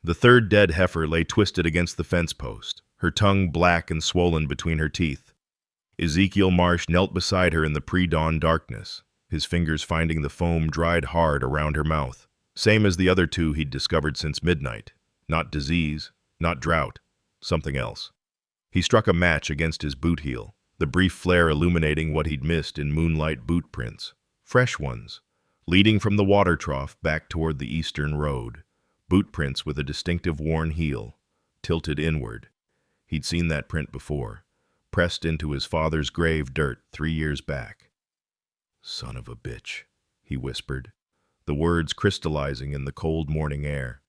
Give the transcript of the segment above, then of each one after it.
The third dead heifer lay twisted against the fence post, her tongue black and swollen between her teeth. Ezekiel Marsh knelt beside her in the pre-dawn darkness, his fingers finding the foam dried hard around her mouth. Same as the other two he'd discovered since midnight. Not disease, not drought, something else. He struck a match against his boot heel, the brief flare illuminating what he'd missed in moonlight boot prints. Fresh ones, leading from the water trough back toward the eastern road. Boot prints with a distinctive worn heel, tilted inward. He'd seen that print before, pressed into his father's grave dirt 3 years back. "Son of a bitch," he whispered, the words crystallizing in the cold morning air.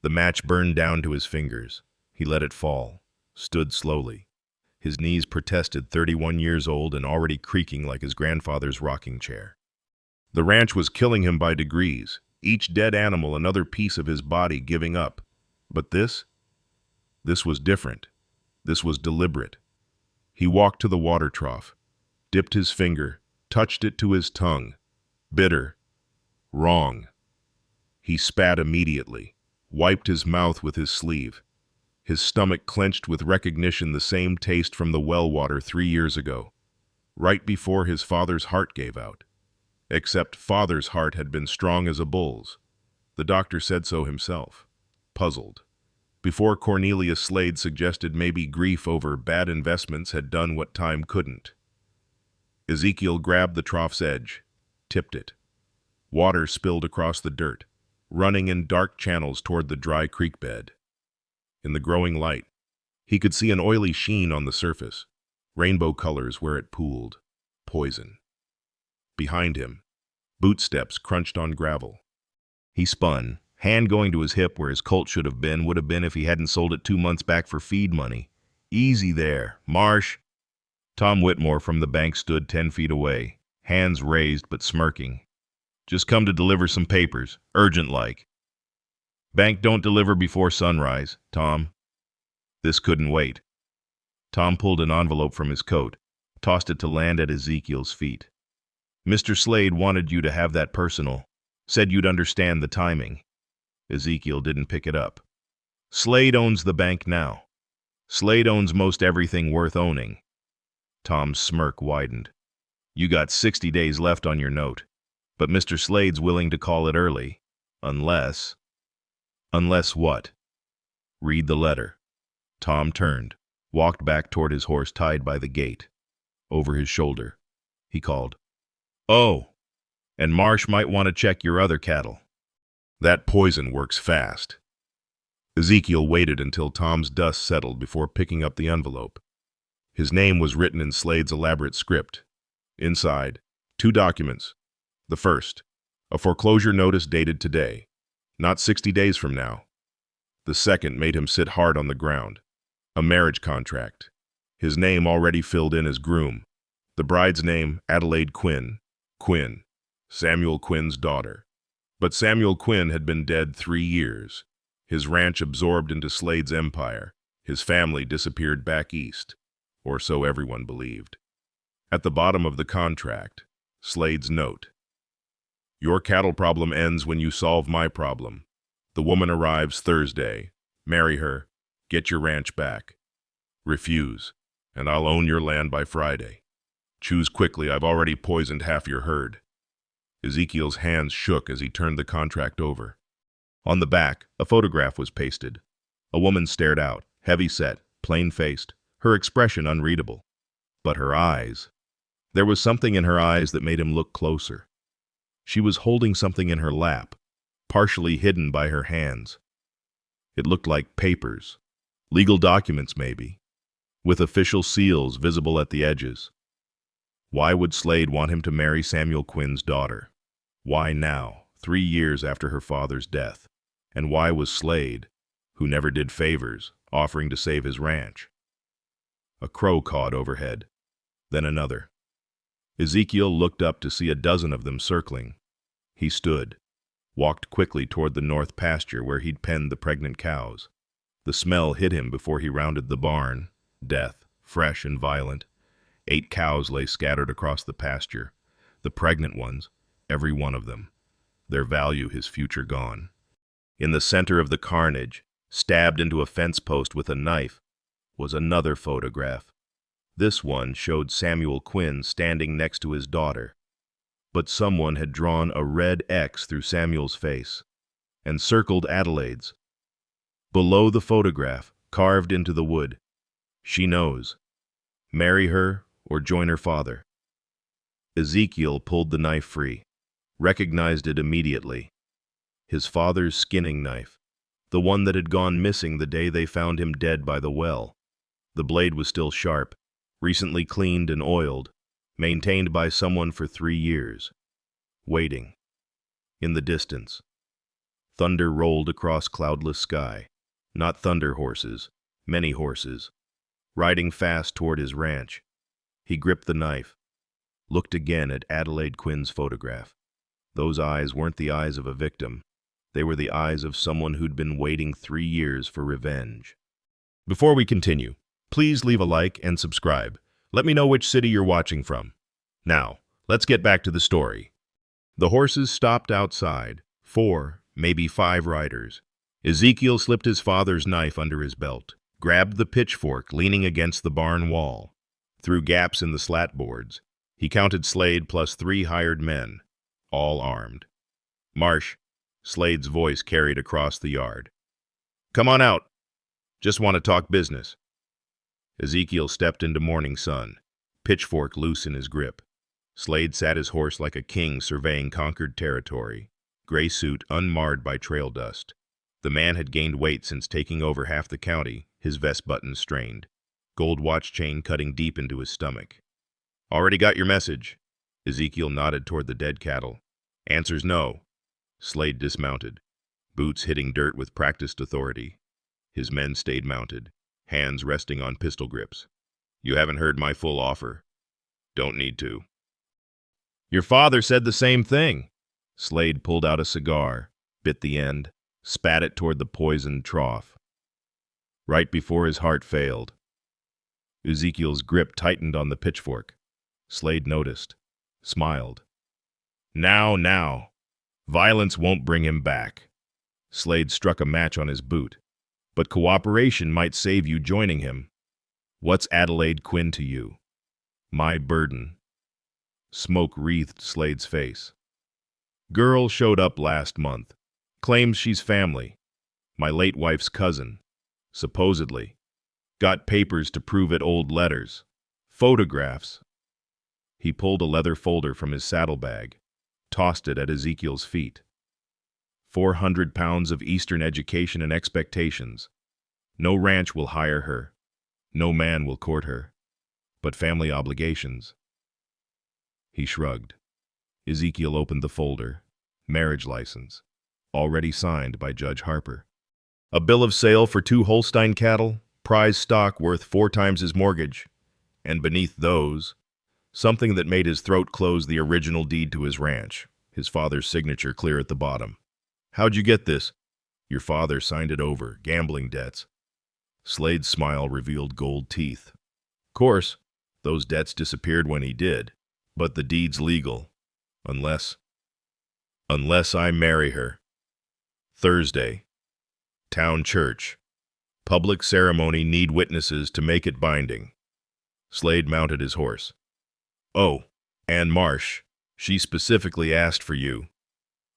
The match burned down to his fingers. He let it fall, stood slowly. His knees protested, 31 years old and already creaking like his grandfather's rocking chair. The ranch was killing him by degrees, each dead animal another piece of his body giving up. But this was different. This was deliberate. He walked to the water trough, dipped his finger, touched it to his tongue. Bitter. Wrong. He spat immediately, wiped his mouth with his sleeve. His stomach clenched with recognition, the same taste from the well water 3 years ago, right before his father's heart gave out. Except father's heart had been strong as a bull's. The doctor said so himself, puzzled. Before Cornelius Slade suggested maybe grief over bad investments had done what time couldn't. Ezekiel grabbed the trough's edge, tipped it. Water spilled across the dirt, running in dark channels toward the dry creek bed. In the growing light, he could see an oily sheen on the surface, rainbow colors where it pooled. Poison. Behind him, boot steps crunched on gravel. He spun, hand going to his hip where his Colt would have been if he hadn't sold it 2 months back for feed money. "Easy there, Marsh." Tom Whitmore from the bank stood 10 feet away, hands raised but smirking. "Just come to deliver some papers, urgent-like." "Bank don't deliver before sunrise, Tom." This couldn't wait. Tom pulled an envelope from his coat, tossed it to land at Ezekiel's feet. "Mr. Slade wanted you to have that personal. Said you'd understand the timing." Ezekiel didn't pick it up. "Slade owns the bank now. Slade owns most everything worth owning." Tom's smirk widened. "You got 60 days left on your note, but Mr. Slade's willing to call it early. Unless..." "Unless what?" "Read the letter." Tom turned, walked back toward his horse tied by the gate. Over his shoulder, he called, "Oh, and Marsh might want to check your other cattle. That poison works fast." Ezekiel waited until Tom's dust settled before picking up the envelope. His name was written in Slade's elaborate script. Inside, 2 documents. The first, a foreclosure notice dated today, not 60 days from now. The second made him sit hard on the ground. A marriage contract. His name already filled in as groom. The bride's name, Adelaide Quinn. Quinn. Samuel Quinn's daughter. But Samuel Quinn had been dead 3 years. His ranch absorbed into Slade's empire. His family disappeared back east, or so everyone believed. At the bottom of the contract, Slade's note. "Your cattle problem ends when you solve my problem. The woman arrives Thursday. Marry her. Get your ranch back. Refuse, and I'll own your land by Friday. Choose quickly, I've already poisoned half your herd." Ezekiel's hands shook as he turned the contract over. On the back, a photograph was pasted. A woman stared out, heavy-set, plain-faced, her expression unreadable. But her eyes. There was something in her eyes that made him look closer. She was holding something in her lap, partially hidden by her hands. It looked like papers, legal documents maybe, with official seals visible at the edges. Why would Slade want him to marry Samuel Quinn's daughter? Why now, 3 years after her father's death? And why was Slade, who never did favors, offering to save his ranch? A crow cawed overhead, then another. Ezekiel looked up to see a dozen of them circling. He stood, walked quickly toward the north pasture where he'd penned the pregnant cows. The smell hit him before he rounded the barn. Death, fresh and violent. 8 cows lay scattered across the pasture. The pregnant ones, every one of them. Their value, his future gone. In the center of the carnage, stabbed into a fence post with a knife, was another photograph. This one showed Samuel Quinn standing next to his daughter, but someone had drawn a red X through Samuel's face and circled Adelaide's. Below the photograph, carved into the wood, "She knows. Marry her or join her father." Ezekiel pulled the knife free, recognized it immediately. His father's skinning knife, the one that had gone missing the day they found him dead by the well. The blade was still sharp, recently cleaned and oiled, maintained by someone for 3 years. Waiting. In the distance, thunder rolled across cloudless sky. Not thunder horses, many horses, riding fast toward his ranch. He gripped the knife, looked again at Adelaide Quinn's photograph. Those eyes weren't the eyes of a victim. They were the eyes of someone who'd been waiting 3 years for revenge. Before we continue, please leave a like and subscribe. Let me know which city you're watching from. Now, let's get back to the story. The horses stopped outside, 4, maybe 5 riders. Ezekiel slipped his father's knife under his belt, grabbed the pitchfork leaning against the barn wall. Through gaps in the slat boards, he counted Slade plus 3 hired men, all armed. "Marsh," Slade's voice carried across the yard. "Come on out. Just want to talk business." Ezekiel stepped into morning sun, pitchfork loose in his grip. Slade sat his horse like a king surveying conquered territory, gray suit unmarred by trail dust. The man had gained weight since taking over half the county, his vest buttons strained, gold watch chain cutting deep into his stomach. "Already got your message." Ezekiel nodded toward the dead cattle. "Answer's no." Slade dismounted, boots hitting dirt with practiced authority. His men stayed mounted, hands resting on pistol grips. "You haven't heard my full offer." "Don't need to." "Your father said the same thing." Slade pulled out a cigar, bit the end, spat it toward the poisoned trough. Right before his heart failed. Ezekiel's grip tightened on the pitchfork. Slade noticed, smiled. Now. Violence won't bring him back." Slade struck a match on his boot. "But cooperation might save you joining him. What's Adelaide Quinn to you?" "My burden." Smoke wreathed Slade's face. "Girl showed up last month. Claims she's family. My late wife's cousin. Supposedly. Got papers to prove it, old letters. Photographs." He pulled a leather folder from his saddlebag, tossed it at Ezekiel's feet. 400 pounds of Eastern education and expectations. No ranch will hire her. No man will court her. But family obligations. He shrugged. Ezekiel opened the folder. Marriage license. Already signed by Judge Harper. A bill of sale for 2 Holstein cattle, prize stock worth 4 times his mortgage. And beneath those, something that made his throat close, the original deed to his ranch, his father's signature clear at the bottom. "How'd you get this?" "Your father signed it over, gambling debts." Slade's smile revealed gold teeth. "Course, those debts disappeared when he did, but the deed's legal. Unless I marry her. Thursday. Town church. Public ceremony, need witnesses to make it binding." Slade mounted his horse. "Oh, Ann Marsh, she specifically asked for you.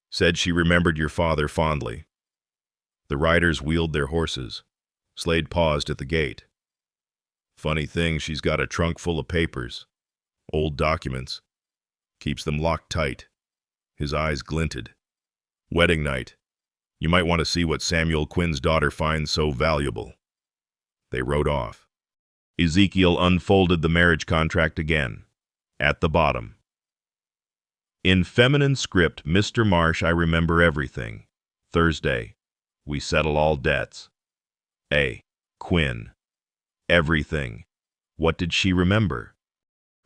Said she remembered your father fondly." The riders wheeled their horses. Slade paused at the gate. "Funny thing, she's got a trunk full of papers. Old documents. Keeps them locked tight." His eyes glinted. "Wedding night. You might want to see what Samuel Quinn's daughter finds so valuable." They rode off. Ezekiel unfolded the marriage contract again. At the bottom. In feminine script, "Mr. Marsh, I remember everything. Thursday. We settle all debts." A. Quinn. Everything. What did she remember?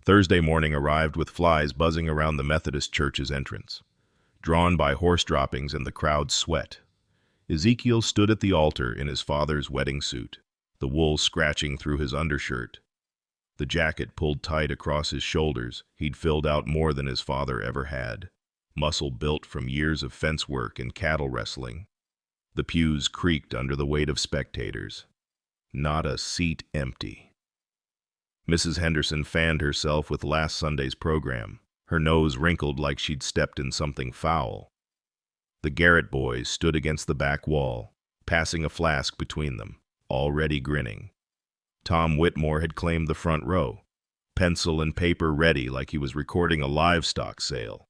Thursday morning arrived with flies buzzing around the Methodist church's entrance, drawn by horse droppings and the crowd's sweat. Ezekiel stood at the altar in his father's wedding suit, the wool scratching through his undershirt. The jacket pulled tight across his shoulders. He'd filled out more than his father ever had, muscle built from years of fence work and cattle wrestling. The pews creaked under the weight of spectators. Not a seat empty. Mrs. Henderson fanned herself with last Sunday's program, her nose wrinkled like she'd stepped in something foul. The Garrett boys stood against the back wall, passing a flask between them, already grinning. Tom Whitmore had claimed the front row, pencil and paper ready like he was recording a livestock sale.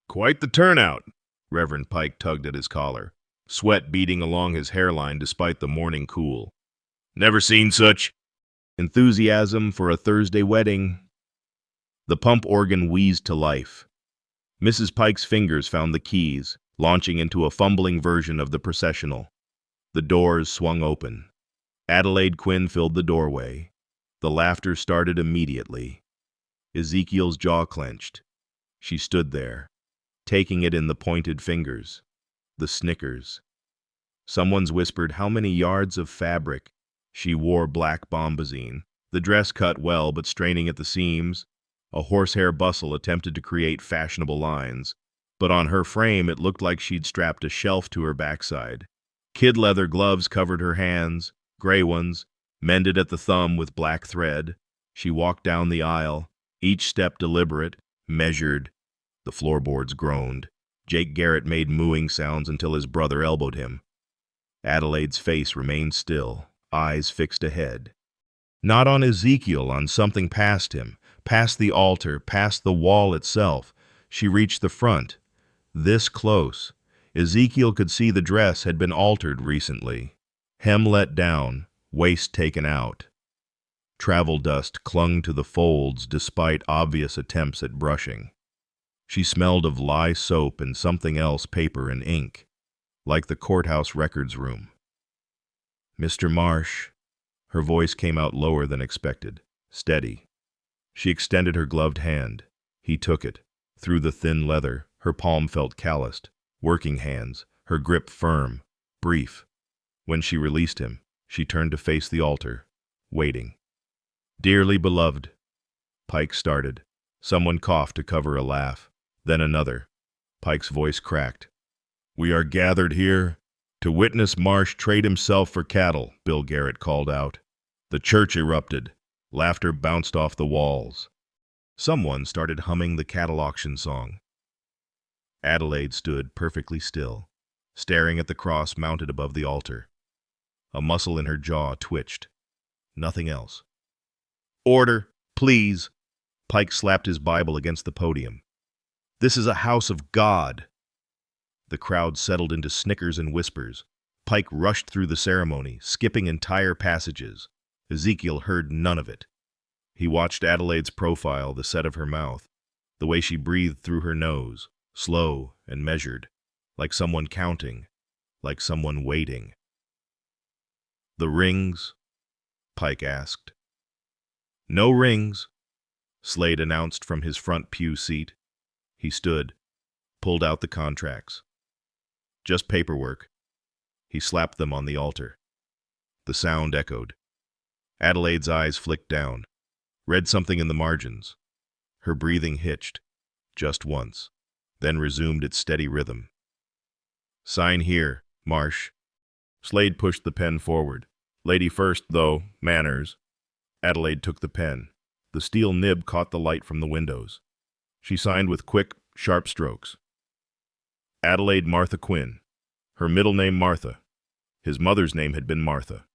"Quite the turnout," Reverend Pike tugged at his collar, sweat beading along his hairline despite the morning cool. "Never seen such enthusiasm for a Thursday wedding." The pump organ wheezed to life. Mrs. Pike's fingers found the keys, launching into a fumbling version of the processional. The doors swung open. Adelaide Quinn filled the doorway. The laughter started immediately. Ezekiel's jaw clenched. She stood there, taking it in the pointed fingers. The snickers. Someone's whispered how many yards of fabric. She wore black bombazine, the dress cut well but straining at the seams. A horsehair bustle attempted to create fashionable lines, but on her frame it looked like she'd strapped a shelf to her backside. Kid leather gloves covered her hands, gray ones, mended at the thumb with black thread. She walked down the aisle, each step deliberate, measured. The floorboards groaned. Jake Garrett made mooing sounds until his brother elbowed him. Adelaide's face remained still, eyes fixed ahead. Not on Ezekiel, on something past him, past the altar, past the wall itself. She reached the front. This close. Ezekiel could see the dress had been altered recently. Hem let down, waist taken out. Travel dust clung to the folds despite obvious attempts at brushing. She smelled of lye soap and something else, paper and ink, like the courthouse records room. "Mr. Marsh." Her voice came out lower than expected, steady. She extended her gloved hand. He took it. Through the thin leather, her palm felt calloused. Working hands, her grip firm, brief. When she released him, she turned to face the altar, waiting. "Dearly beloved." Pike started. Someone coughed to cover a laugh. Then another. Pike's voice cracked. "We are gathered here to witness Marsh trade himself for cattle," Bill Garrett called out. The church erupted. Laughter bounced off the walls. Someone started humming the cattle auction song. Adelaide stood perfectly still, staring at the cross mounted above the altar. A muscle in her jaw twitched. Nothing else. "Order, please." Pike slapped his Bible against the podium. "This is a house of God." The crowd settled into snickers and whispers. Pike rushed through the ceremony, skipping entire passages. Ezekiel heard none of it. He watched Adelaide's profile, the set of her mouth, the way she breathed through her nose, slow and measured, like someone counting, like someone waiting. "The rings?" Pike asked. "No rings," Slade announced from his front pew seat. He stood, pulled out the contracts. "Just paperwork." He slapped them on the altar. The sound echoed. Adelaide's eyes flicked down, read something in the margins. Her breathing hitched, just once, then resumed its steady rhythm. "Sign here, Marsh." Slade pushed the pen forward. "Lady first, though, manners." Adelaide took the pen. The steel nib caught the light from the windows. She signed with quick, sharp strokes. Adelaide Martha Quinn. Her middle name Martha. His mother's name had been Martha.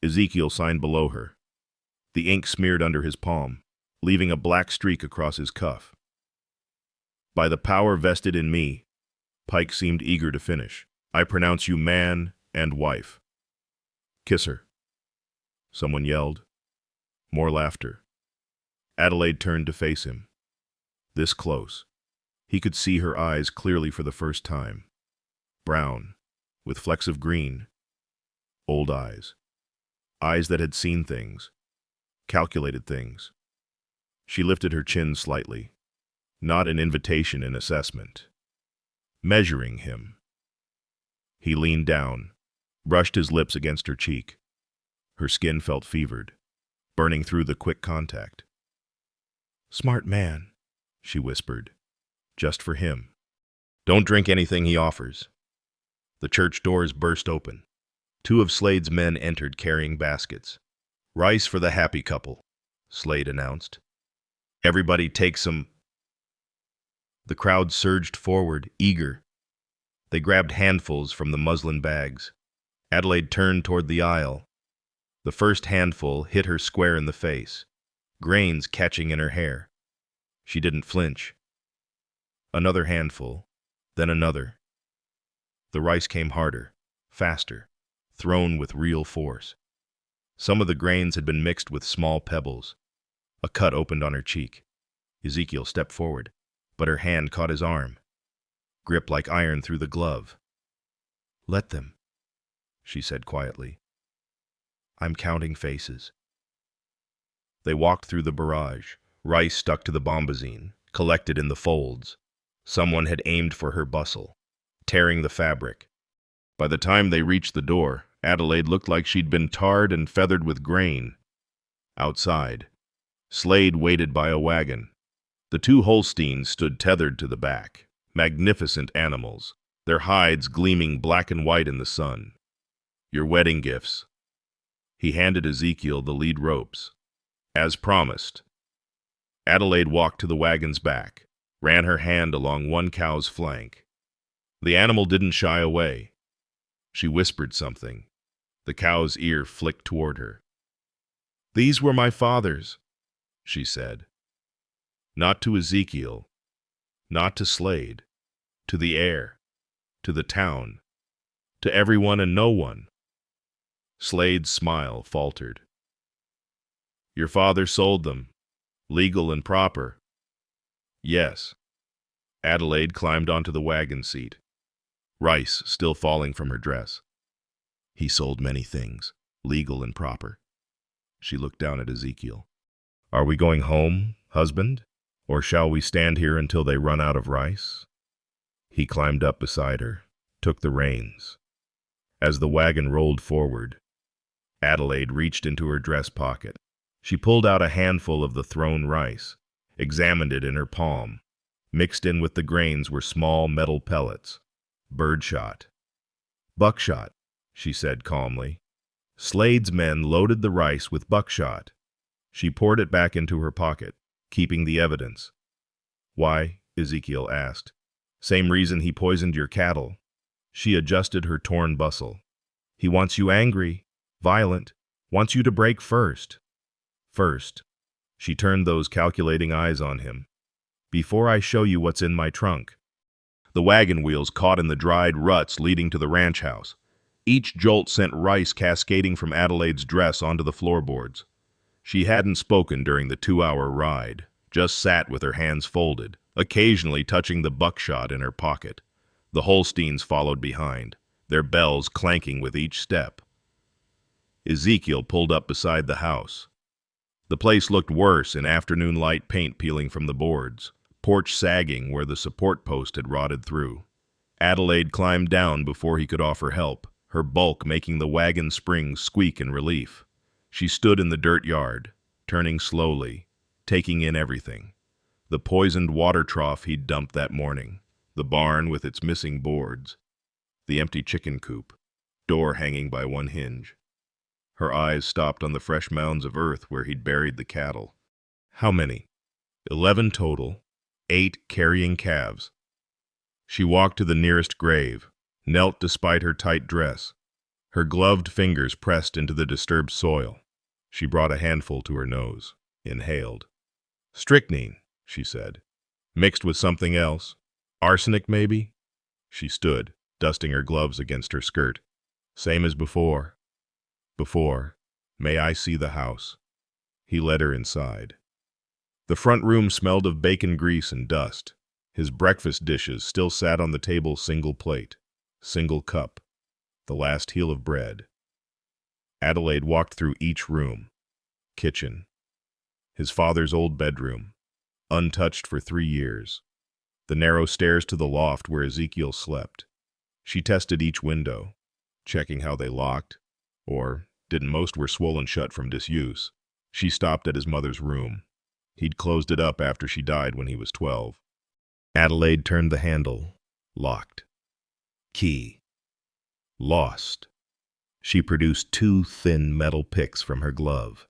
Ezekiel signed below her. The ink smeared under his palm, leaving a black streak across his cuff. "By the power vested in me," Pike seemed eager to finish, "I pronounce you man and wife." "Kiss her," someone yelled. More laughter. Adelaide turned to face him. This close. He could see her eyes clearly for the first time. Brown, with flecks of green. Old eyes. Eyes that had seen things. Calculated things. She lifted her chin slightly. Not an invitation in assessment. Measuring him. He leaned down, brushed his lips against her cheek. Her skin felt fevered, burning through the quick contact. "Smart man," she whispered. "Just for him. Don't drink anything he offers." The church doors burst open. Two of Slade's men entered carrying baskets. "Rice for the happy couple," Slade announced. "Everybody take some." The crowd surged forward, eager. They grabbed handfuls from the muslin bags. Adelaide turned toward the aisle. The first handful hit her square in the face, grains catching in her hair. She didn't flinch. Another handful, then another. The rice came harder, faster, thrown with real force. Some of the grains had been mixed with small pebbles. A cut opened on her cheek. Ezekiel stepped forward, but her hand caught his arm. Grip like iron through the glove. "Let them," she said quietly. "I'm counting faces." They walked through the barrage. Rice stuck to the bombazine, collected in the folds. Someone had aimed for her bustle, tearing the fabric. By the time they reached the door, Adelaide looked like she'd been tarred and feathered with grain. Outside, Slade waited by a wagon. The two Holsteins stood tethered to the back, magnificent animals, their hides gleaming black and white in the sun. "Your wedding gifts." He handed Ezekiel the lead ropes. As promised. Adelaide walked to the wagon's back, ran her hand along one cow's flank. The animal didn't shy away. She whispered something. The cow's ear flicked toward her. "These were my father's," she said. Not to Ezekiel, not to Slade, to the air, to the town, to everyone and no one. Slade's smile faltered. "Your father sold them, legal and proper." "Yes." Adelaide climbed onto the wagon seat, rice still falling from her dress. "He sold many things, legal and proper." She looked down at Ezekiel. "Are we going home, husband? Or shall we stand here until they run out of rice?" He climbed up beside her, took the reins. As the wagon rolled forward, Adelaide reached into her dress pocket. She pulled out a handful of the thrown rice, examined it in her palm. Mixed in with the grains were small metal pellets. Birdshot. "Buckshot," she said calmly. Slade's men loaded the rice with buckshot. She poured it back into her pocket, keeping the evidence. "Why?" Ezekiel asked. "Same reason he poisoned your cattle." She adjusted her torn bustle. "He wants you angry, violent, wants you to break first." "First." She turned those calculating eyes on him. "Before I show you what's in my trunk." The wagon wheels caught in the dried ruts leading to the ranch house. Each jolt sent rice cascading from Adelaide's dress onto the floorboards. She hadn't spoken during the 2-hour ride, just sat with her hands folded, occasionally touching the buckshot in her pocket. The Holsteins followed behind, their bells clanking with each step. Ezekiel pulled up beside the house. The place looked worse in afternoon light paint peeling from the boards, porch sagging where the support post had rotted through. Adelaide climbed down before he could offer help, her bulk making the wagon springs squeak in relief. She stood in the dirt yard, turning slowly, taking in everything. The poisoned water trough he'd dumped that morning, the barn with its missing boards, the empty chicken coop, door hanging by one hinge. Her eyes stopped on the fresh mounds of earth where he'd buried the cattle. How many? 11 total, 8 carrying calves. She walked to the nearest grave, knelt despite her tight dress. Her gloved fingers pressed into the disturbed soil. She brought a handful to her nose, inhaled. "Strychnine," she said. "Mixed with something else. Arsenic, maybe?" She stood, dusting her gloves against her skirt. "Same as before." "Before. May I see the house?" He led her inside. The front room smelled of bacon grease and dust. His breakfast dishes still sat on the table, single plate, single cup, the last heel of bread. Adelaide walked through each room. Kitchen. His father's old bedroom, untouched for 3 years. The narrow stairs to the loft where Ezekiel slept. She tested each window, checking how they locked, or didn't most were swollen shut from disuse. She stopped at his mother's room. He'd closed it up after she died when he was 12. Adelaide turned the handle. Locked. Key. Lost. She produced 2 thin metal picks from her glove.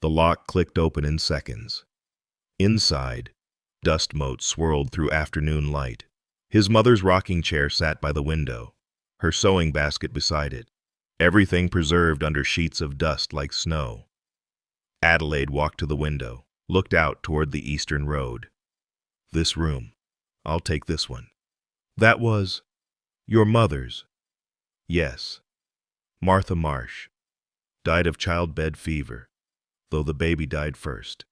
The lock clicked open in seconds. Inside, dust motes swirled through afternoon light. His mother's rocking chair sat by the window, her sewing basket beside it, everything preserved under sheets of dust like snow. Adelaide walked to the window, looked out toward the eastern road. This room. I'll take this one. That was your mother's. Yes. Martha Marsh. Died of childbed fever, though the baby died first.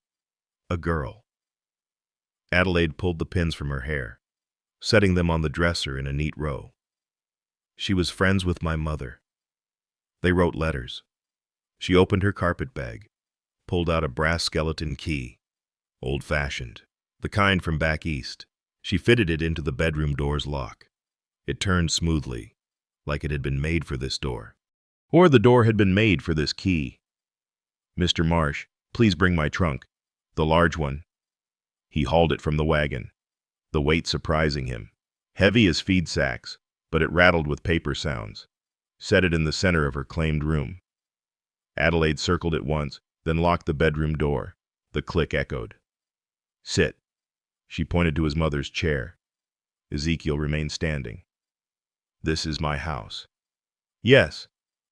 A girl. Adelaide pulled the pins from her hair, setting them on the dresser in a neat row. She was friends with my mother. They wrote letters. She opened her carpet bag, pulled out a brass skeleton key, old-fashioned, the kind from back east. She fitted it into the bedroom door's lock. It turned smoothly, like it had been made for this door. Or the door had been made for this key. Mr. Marsh, please bring my trunk, the large one. He hauled it from the wagon, the weight surprising him. Heavy as feed sacks, but it rattled with paper sounds. Set it in the center of her claimed room. Adelaide circled it once, then locked the bedroom door. The click echoed. Sit. She pointed to his mother's chair. Ezekiel remained standing. This is my house. Yes,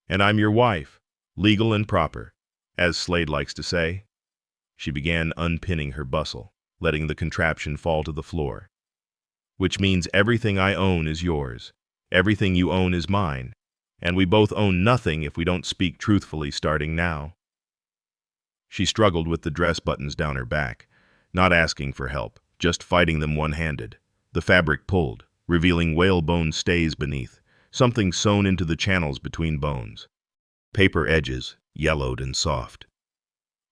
and I'm your wife, legal and proper, as Slade likes to say. She began unpinning her bustle, letting the contraption fall to the floor. Which means everything I own is yours, everything you own is mine, and we both own nothing if we don't speak truthfully starting now. She struggled with the dress buttons down her back, not asking for help, just fighting them one-handed. The fabric pulled, revealing whalebone stays beneath, something sewn into the channels between bones. Paper edges, yellowed and soft.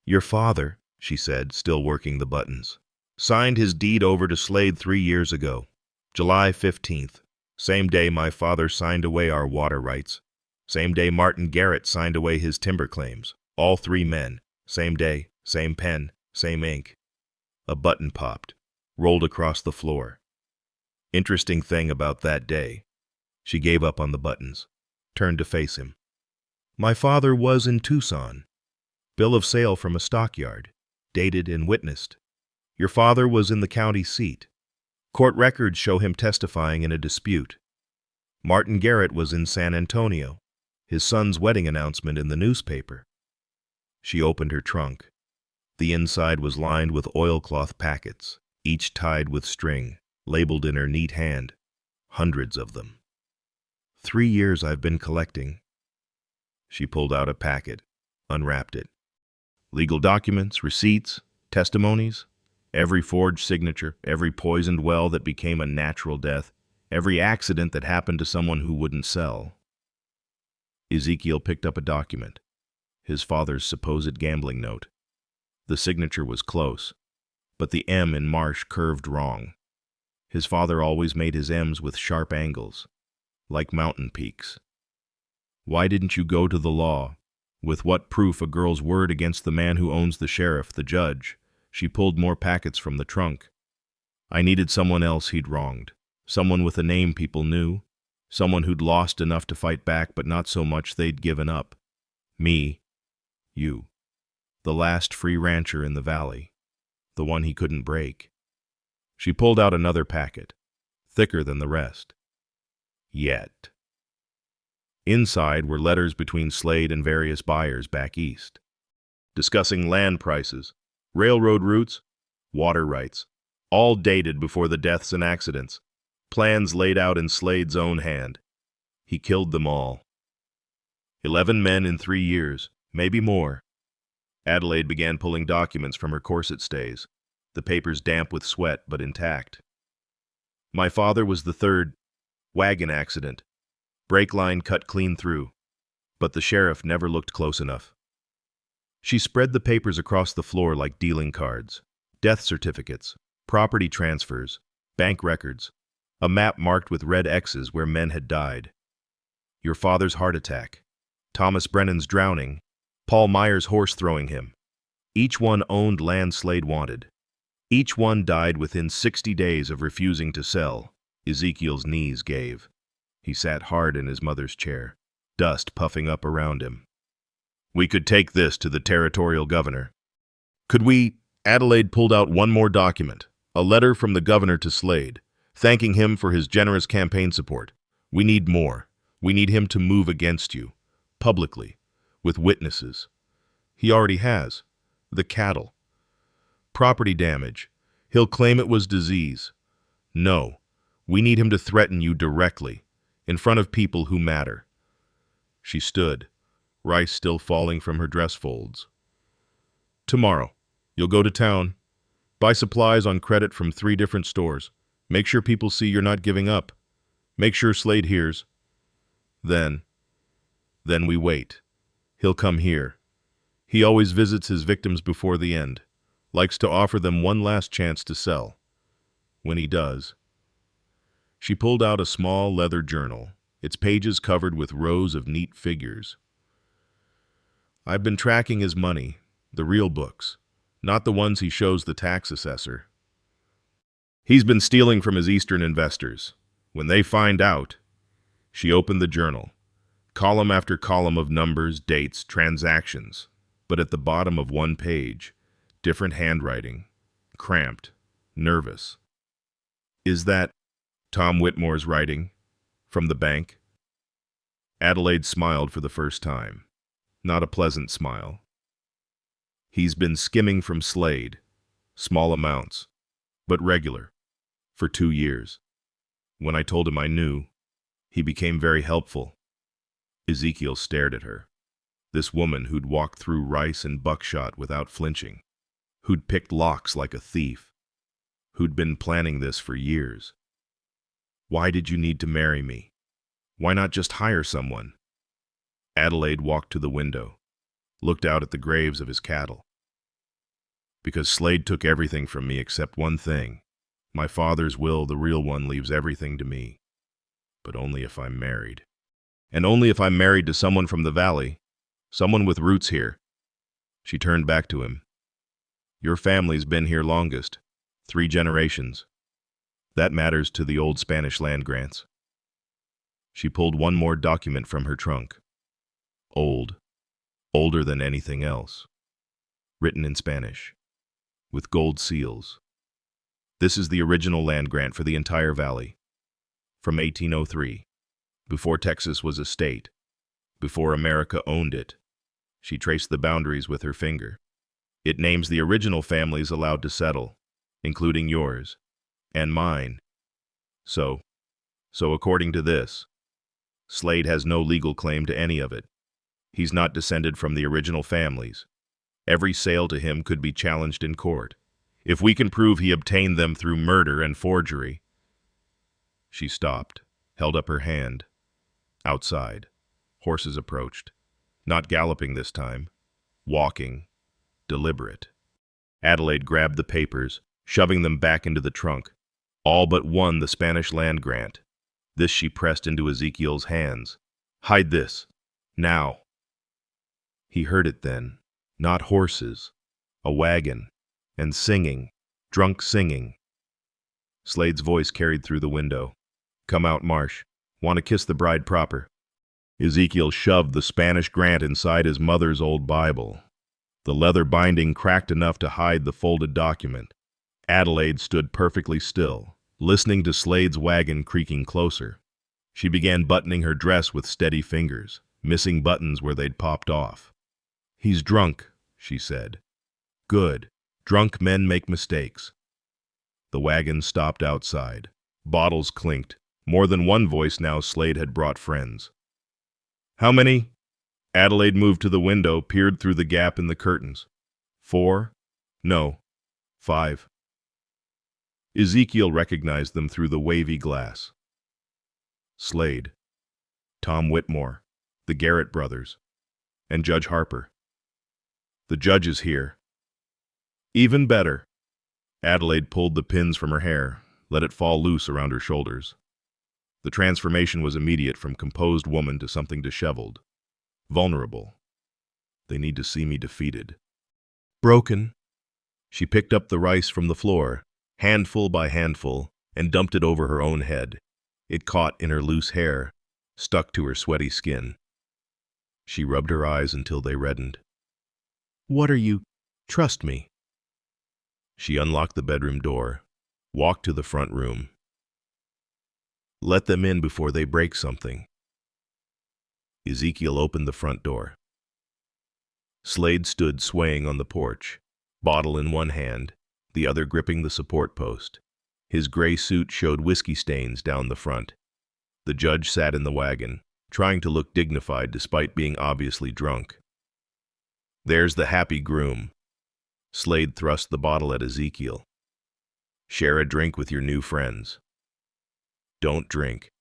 Your father, she said, still working the buttons, signed his deed over to Slade 3 years ago, July 15th. Same day my father signed away our water rights. Same day Martin Garrett signed away his timber claims. All 3 men. Same day, same pen, same ink. A button popped, rolled across the floor. Interesting thing about that day. She gave up on the buttons, turned to face him. My father was in Tucson. Bill of sale from a stockyard, dated and witnessed. Your father was in the county seat. Court records show him testifying in a dispute. Martin Garrett was in San Antonio, his son's wedding announcement in the newspaper. She opened her trunk. The inside was lined with oilcloth packets, each tied with string, labeled in her neat hand. Hundreds of them. 3 years I've been collecting. She pulled out a packet, unwrapped it. Legal documents, receipts, testimonies, every forged signature, every poisoned well that became a natural death, every accident that happened to someone who wouldn't sell. Ezekiel picked up a document, his father's supposed gambling note. The signature was close, but the M in Marsh curved wrong. His father always made his M's with sharp angles, like mountain peaks. Why didn't you go to the law? With what proof a girl's word against the man who owns the sheriff, the judge? She pulled more packets from the trunk. I needed someone else he'd wronged, someone with a name people knew, someone who'd lost enough to fight back but not so much they'd given up. Me. You. The last free rancher in the valley. The one he couldn't break. She pulled out another packet, thicker than the rest. Yet. Inside were letters between Slade and various buyers back east, discussing land prices, railroad routes, water rights, all dated before the deaths and accidents, plans laid out in Slade's own hand. He killed them all. 11 men in 3 years, maybe more. Adelaide began pulling documents from her corset stays, the papers damp with sweat but intact. My father was the 3rd. Wagon accident. Brake line cut clean through. But the sheriff never looked close enough. She spread the papers across the floor like dealing cards. Death certificates, property transfers, bank records, a map marked with red X's where men had died. Your father's heart attack, Thomas Brennan's drowning, Paul Meyer's horse throwing him. Each one owned land Slade wanted. Each one died within 60 days of refusing to sell. Ezekiel's knees gave. He sat hard in his mother's chair, dust puffing up around him. We could take this to the territorial governor. Could we? Adelaide pulled out one more document, a letter from the governor to Slade, thanking him for his generous campaign support. We need more. We need him to move against you, publicly, with witnesses. He already has. The cattle. Property damage. He'll claim it was disease. No, we need him to threaten you directly, in front of people who matter. She stood, rice still falling from her dress folds. Tomorrow, you'll go to town, buy supplies on credit from 3 different stores. Make sure people see you're not giving up. Make sure Slade hears. Then we wait. He'll come here. He always visits his victims before the end, likes to offer them one last chance to sell. When he does. She pulled out a small leather journal, its pages covered with rows of neat figures. I've been tracking his money, the real books, not the ones he shows the tax assessor. He's been stealing from his Eastern investors. When they find out, she opened the journal, column after column of numbers, dates, transactions, but at the bottom of one page, different handwriting, cramped, nervous. Is that Tom Whitmore's writing? From the bank? Adelaide smiled for the first time. Not a pleasant smile. He's been skimming from Slade, small amounts, but regular, for 2 years. When I told him I knew, he became very helpful. Ezekiel stared at her. This woman who'd walked through rice and buckshot without flinching, who'd picked locks like a thief, who'd been planning this for years. Why did you need to marry me? Why not just hire someone? Adelaide walked to the window, looked out at the graves of his cattle. Because Slade took everything from me except one thing. My father's will, the real one, leaves everything to me. But only if I'm married. And only if I'm married to someone from the valley, someone with roots here. She turned back to him. Your family's been here longest, 3 generations. That matters to the old Spanish land grants. She pulled one more document from her trunk. Old, older than anything else. Written in Spanish, with gold seals. This is the original land grant for the entire valley. From 1803, before Texas was a state, before America owned it. She traced the boundaries with her finger. It names the original families allowed to settle, including yours, and mine. So according to this, Slade has no legal claim to any of it. He's not descended from the original families. Every sale to him could be challenged in court, if we can prove he obtained them through murder and forgery. She stopped, held up her hand. Outside, horses approached, not galloping this time, walking, deliberate. Adelaide grabbed the papers, shoving them back into the trunk. All but one, the Spanish land grant. This she pressed into Ezekiel's hands. Hide this. Now. He heard it then. Not horses. A wagon. And singing. Drunk singing. Slade's voice carried through the window. Come out, Marsh. Want to kiss the bride proper. Ezekiel shoved the Spanish grant inside his mother's old Bible. The leather binding cracked enough to hide the folded document. Adelaide stood perfectly still, listening to Slade's wagon creaking closer. She began buttoning her dress with steady fingers, missing buttons where they'd popped off. He's drunk, she said. Good. Drunk men make mistakes. The wagon stopped outside. Bottles clinked. More than one voice now Slade had brought friends. How many? Adelaide moved to the window, peered through the gap in the curtains. 4? No. 5. Ezekiel recognized them through the wavy glass. Slade, Tom Whitmore, the Garrett brothers, and Judge Harper. The judge is here. Even better. Adelaide pulled the pins from her hair, let it fall loose around her shoulders. The transformation was immediate, from composed woman to something disheveled, vulnerable. They need to see me defeated. Broken. She picked up the rice from the floor, handful by handful, and dumped it over her own head. It caught in her loose hair, stuck to her sweaty skin. She rubbed her eyes until they reddened. "What are you? Trust me." She unlocked the bedroom door, walked to the front room. "Let them in before they break something." Ezekiel opened the front door. Slade stood swaying on the porch, bottle in one hand, the other gripping the support post. His gray suit showed whiskey stains down the front. The judge sat in the wagon, trying to look dignified despite being obviously drunk. "There's the happy groom." Slade thrust the bottle at Ezekiel. "Share a drink with your new friends." "Don't drink."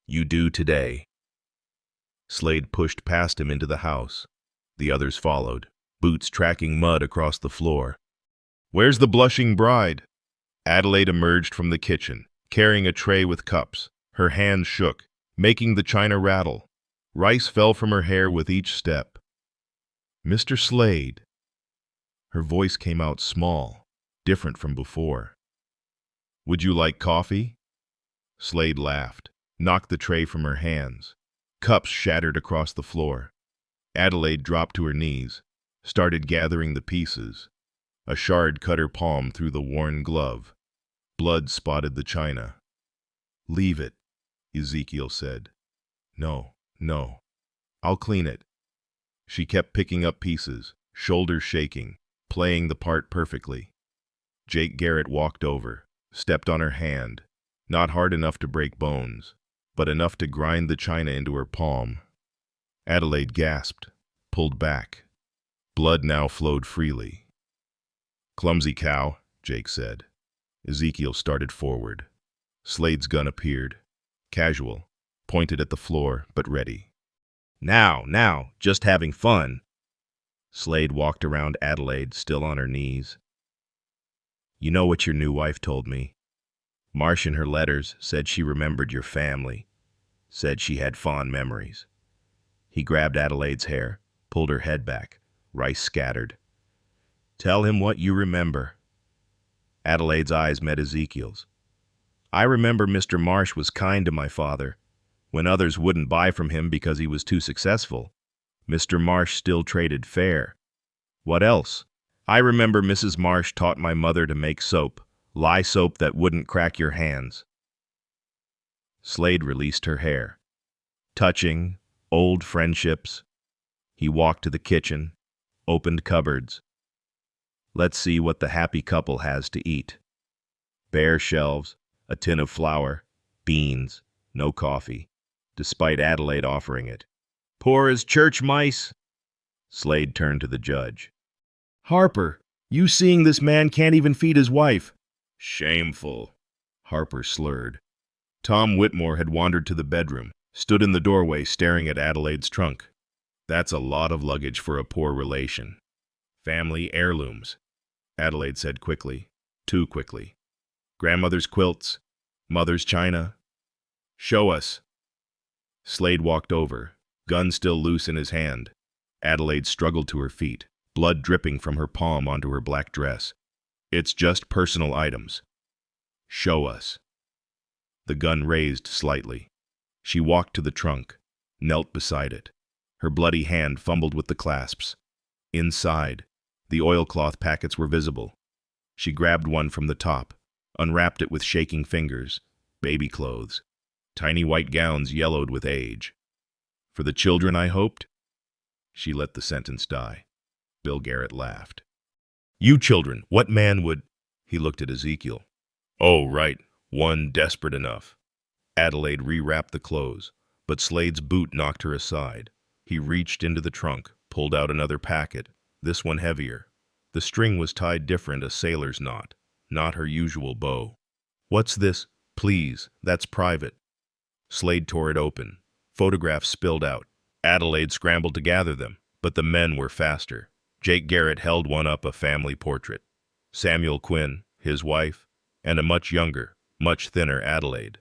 "You do today." Slade pushed past him into the house. The others followed, boots tracking mud across the floor. "Where's the blushing bride?" Adelaide emerged from the kitchen, carrying a tray with cups. Her hands shook, making the china rattle. Rice fell from her hair with each step. "Mr. Slade." Her voice came out small, different from before. "Would you like coffee?" Slade laughed, knocked the tray from her hands. Cups shattered across the floor. Adelaide dropped to her knees, started gathering the pieces. A shard cut her palm through the worn glove. Blood spotted the china. "Leave it," Ezekiel said. No, I'll clean it." She kept picking up pieces, shoulders shaking, playing the part perfectly. Jake Garrett walked over, stepped on her hand, not hard enough to break bones, but enough to grind the china into her palm. Adelaide gasped, pulled back. Blood now flowed freely. "Clumsy cow," Jake said. Ezekiel started forward. Slade's gun appeared. Casual, pointed at the floor, but ready. Now, just having fun." Slade walked around Adelaide, still on her knees. "You know what your new wife told me? Marsh in her letters said she remembered your family, said she had fond memories." He grabbed Adelaide's hair, pulled her head back, rice scattered. "Tell him what you remember." Adelaide's eyes met Ezekiel's. "I remember Mr. Marsh was kind to my father. When others wouldn't buy from him because he was too successful, Mr. Marsh still traded fair. What else? I remember Mrs. Marsh taught my mother to make soap, lye soap that wouldn't crack your hands." Slade released her hair. Touching, old friendships. He walked to the kitchen, opened cupboards. "Let's see what the happy couple has to eat." Bare shelves, a tin of flour, beans, no coffee, despite Adelaide offering it. "Poor as church mice." Slade turned to the judge. "Harper, you seeing this man can't even feed his wife." "Shameful," Harper slurred. Tom Whitmore had wandered to the bedroom, stood in the doorway staring at Adelaide's trunk. "That's a lot of luggage for a poor relation." "Family heirlooms," Adelaide said quickly, too quickly. "Grandmother's quilts, mother's china." "Show us." Slade walked over, gun still loose in his hand. Adelaide struggled to her feet, blood dripping from her palm onto her black dress. "It's just personal items." "Show us." The gun raised slightly. She walked to the trunk, knelt beside it. Her bloody hand fumbled with the clasps. Inside, the oilcloth packets were visible. She grabbed one from the top, unwrapped it with shaking fingers. Baby clothes. Tiny white gowns yellowed with age. "For the children, I hoped?" She let the sentence die. Bill Garrett laughed. "You children, what man would—" He looked at Ezekiel. "Oh, right, one desperate enough." Adelaide rewrapped the clothes, but Slade's boot knocked her aside. He reached into the trunk, pulled out another packet, this one heavier. The string was tied different, a sailor's knot, not her usual bow. "What's this? Please, that's private." Slade tore it open. Photographs spilled out. Adelaide scrambled to gather them, but the men were faster. Jake Garrett held one up, a family portrait. Samuel Quinn, his wife, and a much younger, much thinner Adelaide.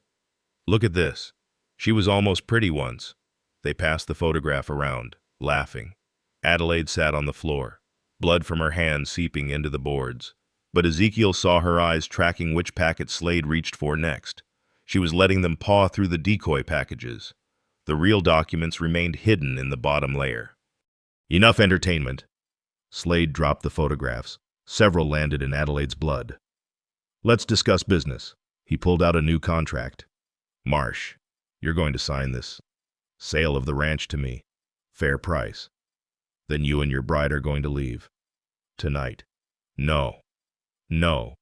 "Look at this. She was almost pretty once." They passed the photograph around, laughing. Adelaide sat on the floor, blood from her hand seeping into the boards. But Ezekiel saw her eyes tracking which packet Slade reached for next. She was letting them paw through the decoy packages. The real documents remained hidden in the bottom layer. Enough entertainment. Slade dropped the photographs. Several landed in Adelaide's blood. Let's discuss business. He pulled out a new contract. Marsh, you're going to sign this. Sale of the ranch to me. Fair price. Then you and your bride are going to leave. Tonight. No. No.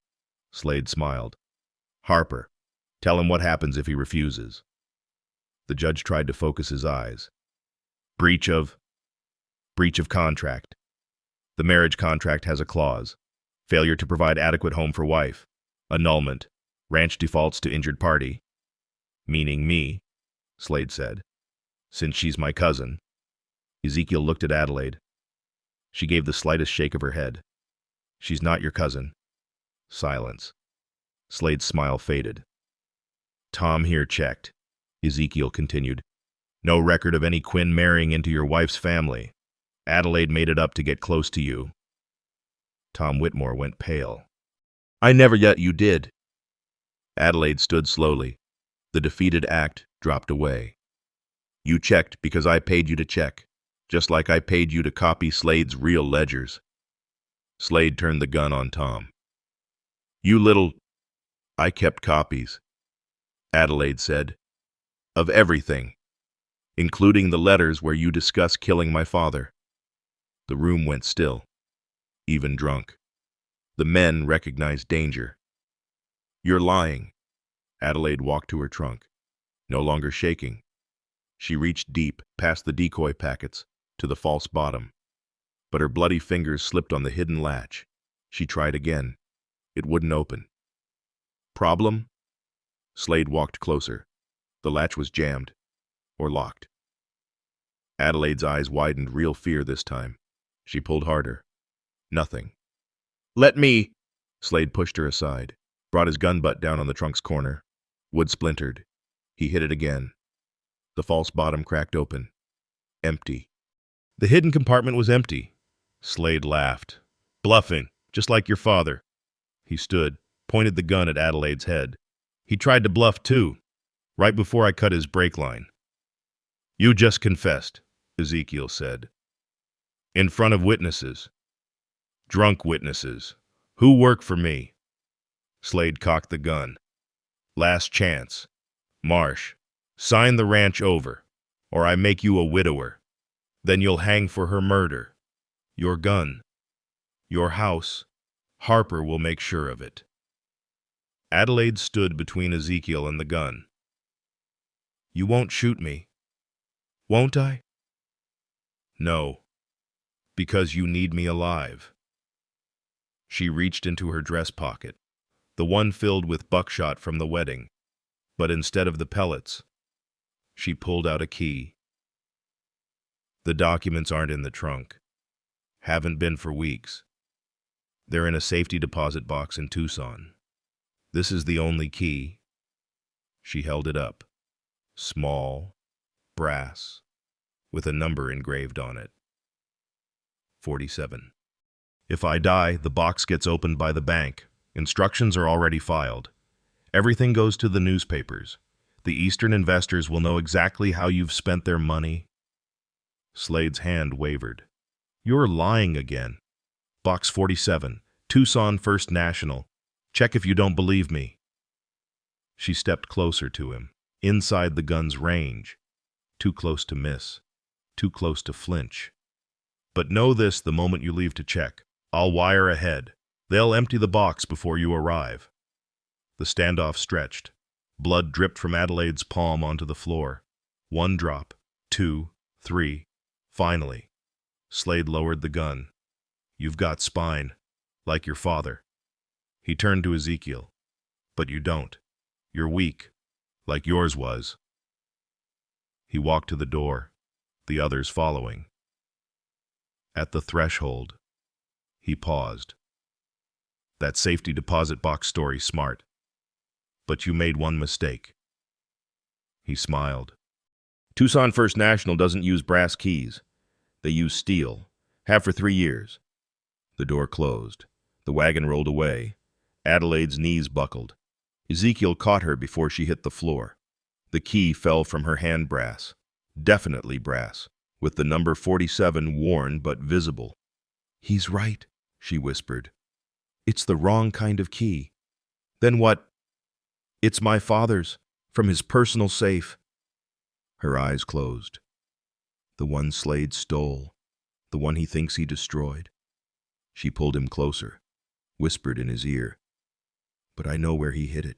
Slade smiled. Harper, tell him what happens if he refuses. The judge tried to focus his eyes. Breach of contract. The marriage contract has a clause. Failure to provide adequate home for wife. Annulment. Ranch defaults to injured party. Meaning me, Slade said. Since she's my cousin. Ezekiel looked at Adelaide. She gave the slightest shake of her head. She's not your cousin. Silence. Slade's smile faded. Tom here checked. Ezekiel continued. No record of any Quinn marrying into your wife's family. Adelaide made it up to get close to you. Tom Whitmore went pale. I never yet you did. Adelaide stood slowly. The defeated act dropped away. You checked because I paid you to check, just like I paid you to copy Slade's real ledgers. Slade turned the gun on Tom. You little... I kept copies, Adelaide said, of everything, including the letters where you discuss killing my father. The room went still, even drunk. The men recognized danger. You're lying. Adelaide walked to her trunk, no longer shaking. She reached deep, past the decoy packets, to the false bottom. But her bloody fingers slipped on the hidden latch. She tried again. It wouldn't open. Problem? Slade walked closer. The latch was jammed, or locked. Adelaide's eyes widened, real fear this time. She pulled harder. Nothing. Let me! Slade pushed her aside, brought his gun butt down on the trunk's corner. Wood splintered. He hit it again. The false bottom cracked open. Empty. The hidden compartment was empty. Slade laughed. Bluffing, just like your father. He stood, pointed the gun at Adelaide's head. He tried to bluff too, right before I cut his brake line. You just confessed, Ezekiel said. In front of witnesses. Drunk witnesses. Who work for me? Slade cocked the gun. Last chance. Marsh, sign the ranch over, or I make you a widower. Then you'll hang for her murder. Your gun. Your house. Harper will make sure of it. Adelaide stood between Ezekiel and the gun. You won't shoot me, won't I? No, because you need me alive. She reached into her dress pocket, the one filled with buckshot from the wedding, but instead of the pellets, she pulled out a key. The documents aren't in the trunk. Haven't been for weeks. They're in a safety deposit box in Tucson. This is the only key. She held it up. Small, brass, with a number engraved on it. 47. If I die, the box gets opened by the bank. Instructions are already filed. Everything goes to the newspapers. The Eastern investors will know exactly how you've spent their money. Slade's hand wavered. You're lying again. Box 47, Tucson First National. Check if you don't believe me. She stepped closer to him, inside the gun's range. Too close to miss. Too close to flinch. But know this the moment you leave to check. I'll wire ahead. They'll empty the box before you arrive. The standoff stretched. Blood dripped from Adelaide's palm onto the floor. 1 drop, 2, 3. Finally, Slade lowered the gun. You've got spine, like your father. He turned to Ezekiel. But you don't. You're weak, like yours was. He walked to the door, the others following. At the threshold, he paused. That safety deposit box story smart. But you made one mistake. He smiled. Tucson First National doesn't use brass keys. They use steel. Have for 3 years. The door closed. The wagon rolled away. Adelaide's knees buckled. Ezekiel caught her before she hit the floor. The key fell from her hand brass. Definitely brass, with the number 47 worn but visible. "He's right," she whispered. "It's the wrong kind of key." "Then what?" "It's my father's, from his personal safe." Her eyes closed. "The one Slade stole, the one he thinks he destroyed." She pulled him closer, whispered in his ear, "But I know where he hid it."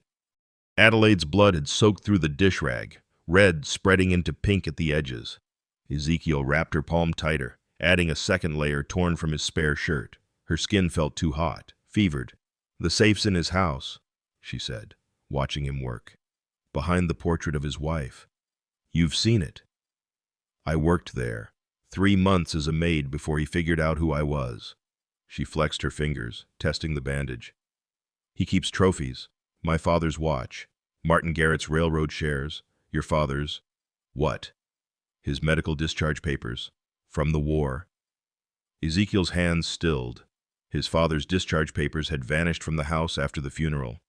Adelaide's blood had soaked through the dish rag, red spreading into pink at the edges. Ezekiel wrapped her palm tighter, adding a second layer torn from his spare shirt. Her skin felt too hot, fevered. "The safe's in his house," she said, watching him work. "Behind the portrait of his wife. You've seen it. I worked there 3 months as a maid before he figured out who I was." She flexed her fingers, testing the bandage. "He keeps trophies. My father's watch, Martin Garrett's railroad shares, your father's—" "What?" "His medical discharge papers. From the war." Ezekiel's hands stilled. His father's discharge papers had vanished from the house after the funeral.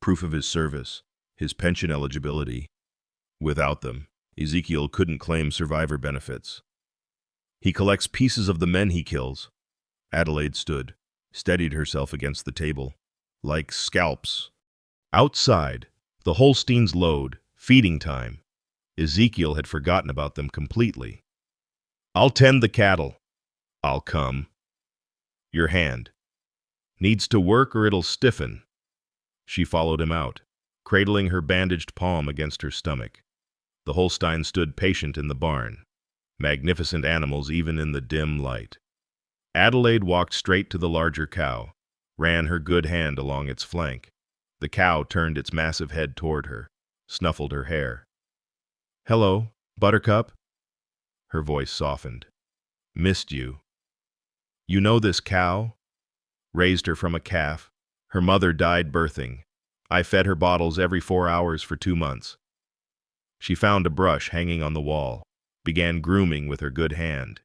Proof of his service, his pension eligibility. Without them, Ezekiel couldn't claim survivor benefits. "He collects pieces of the men he kills." Adelaide stood, steadied herself against the table. "Like scalps." Outside, the Holsteins load, feeding time. Ezekiel had forgotten about them completely. "I'll tend the cattle." "I'll come." "Your hand." "Needs to work or it'll stiffen." She followed him out, cradling her bandaged palm against her stomach. The Holstein stood patient in the barn, magnificent animals even in the dim light. Adelaide walked straight to the larger cow, ran her good hand along its flank. The cow turned its massive head toward her, snuffled her hair. "Hello, Buttercup." Her voice softened. "Missed you." "You know this cow?" "Raised her from a calf. Her mother died birthing. I fed her bottles every 4 hours for 2 months." She found a brush hanging on the wall, began grooming with her good hand.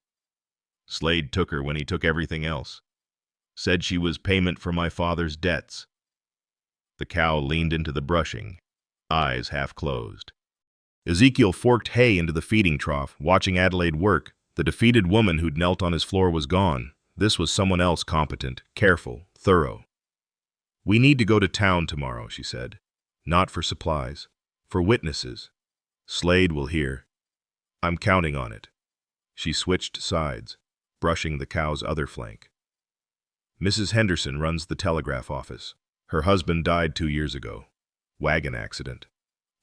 "Slade took her when he took everything else. Said she was payment for my father's debts." The cow leaned into the brushing, eyes half closed. Ezekiel forked hay into the feeding trough, watching Adelaide work. The defeated woman who'd knelt on his floor was gone. This was someone else competent, careful, thorough. "We need to go to town tomorrow," she said. "Not for supplies, for witnesses. Slade will hear. I'm counting on it." She switched sides, brushing the cow's other flank. "Mrs. Henderson runs the telegraph office. Her husband died 2 years ago. Wagon accident.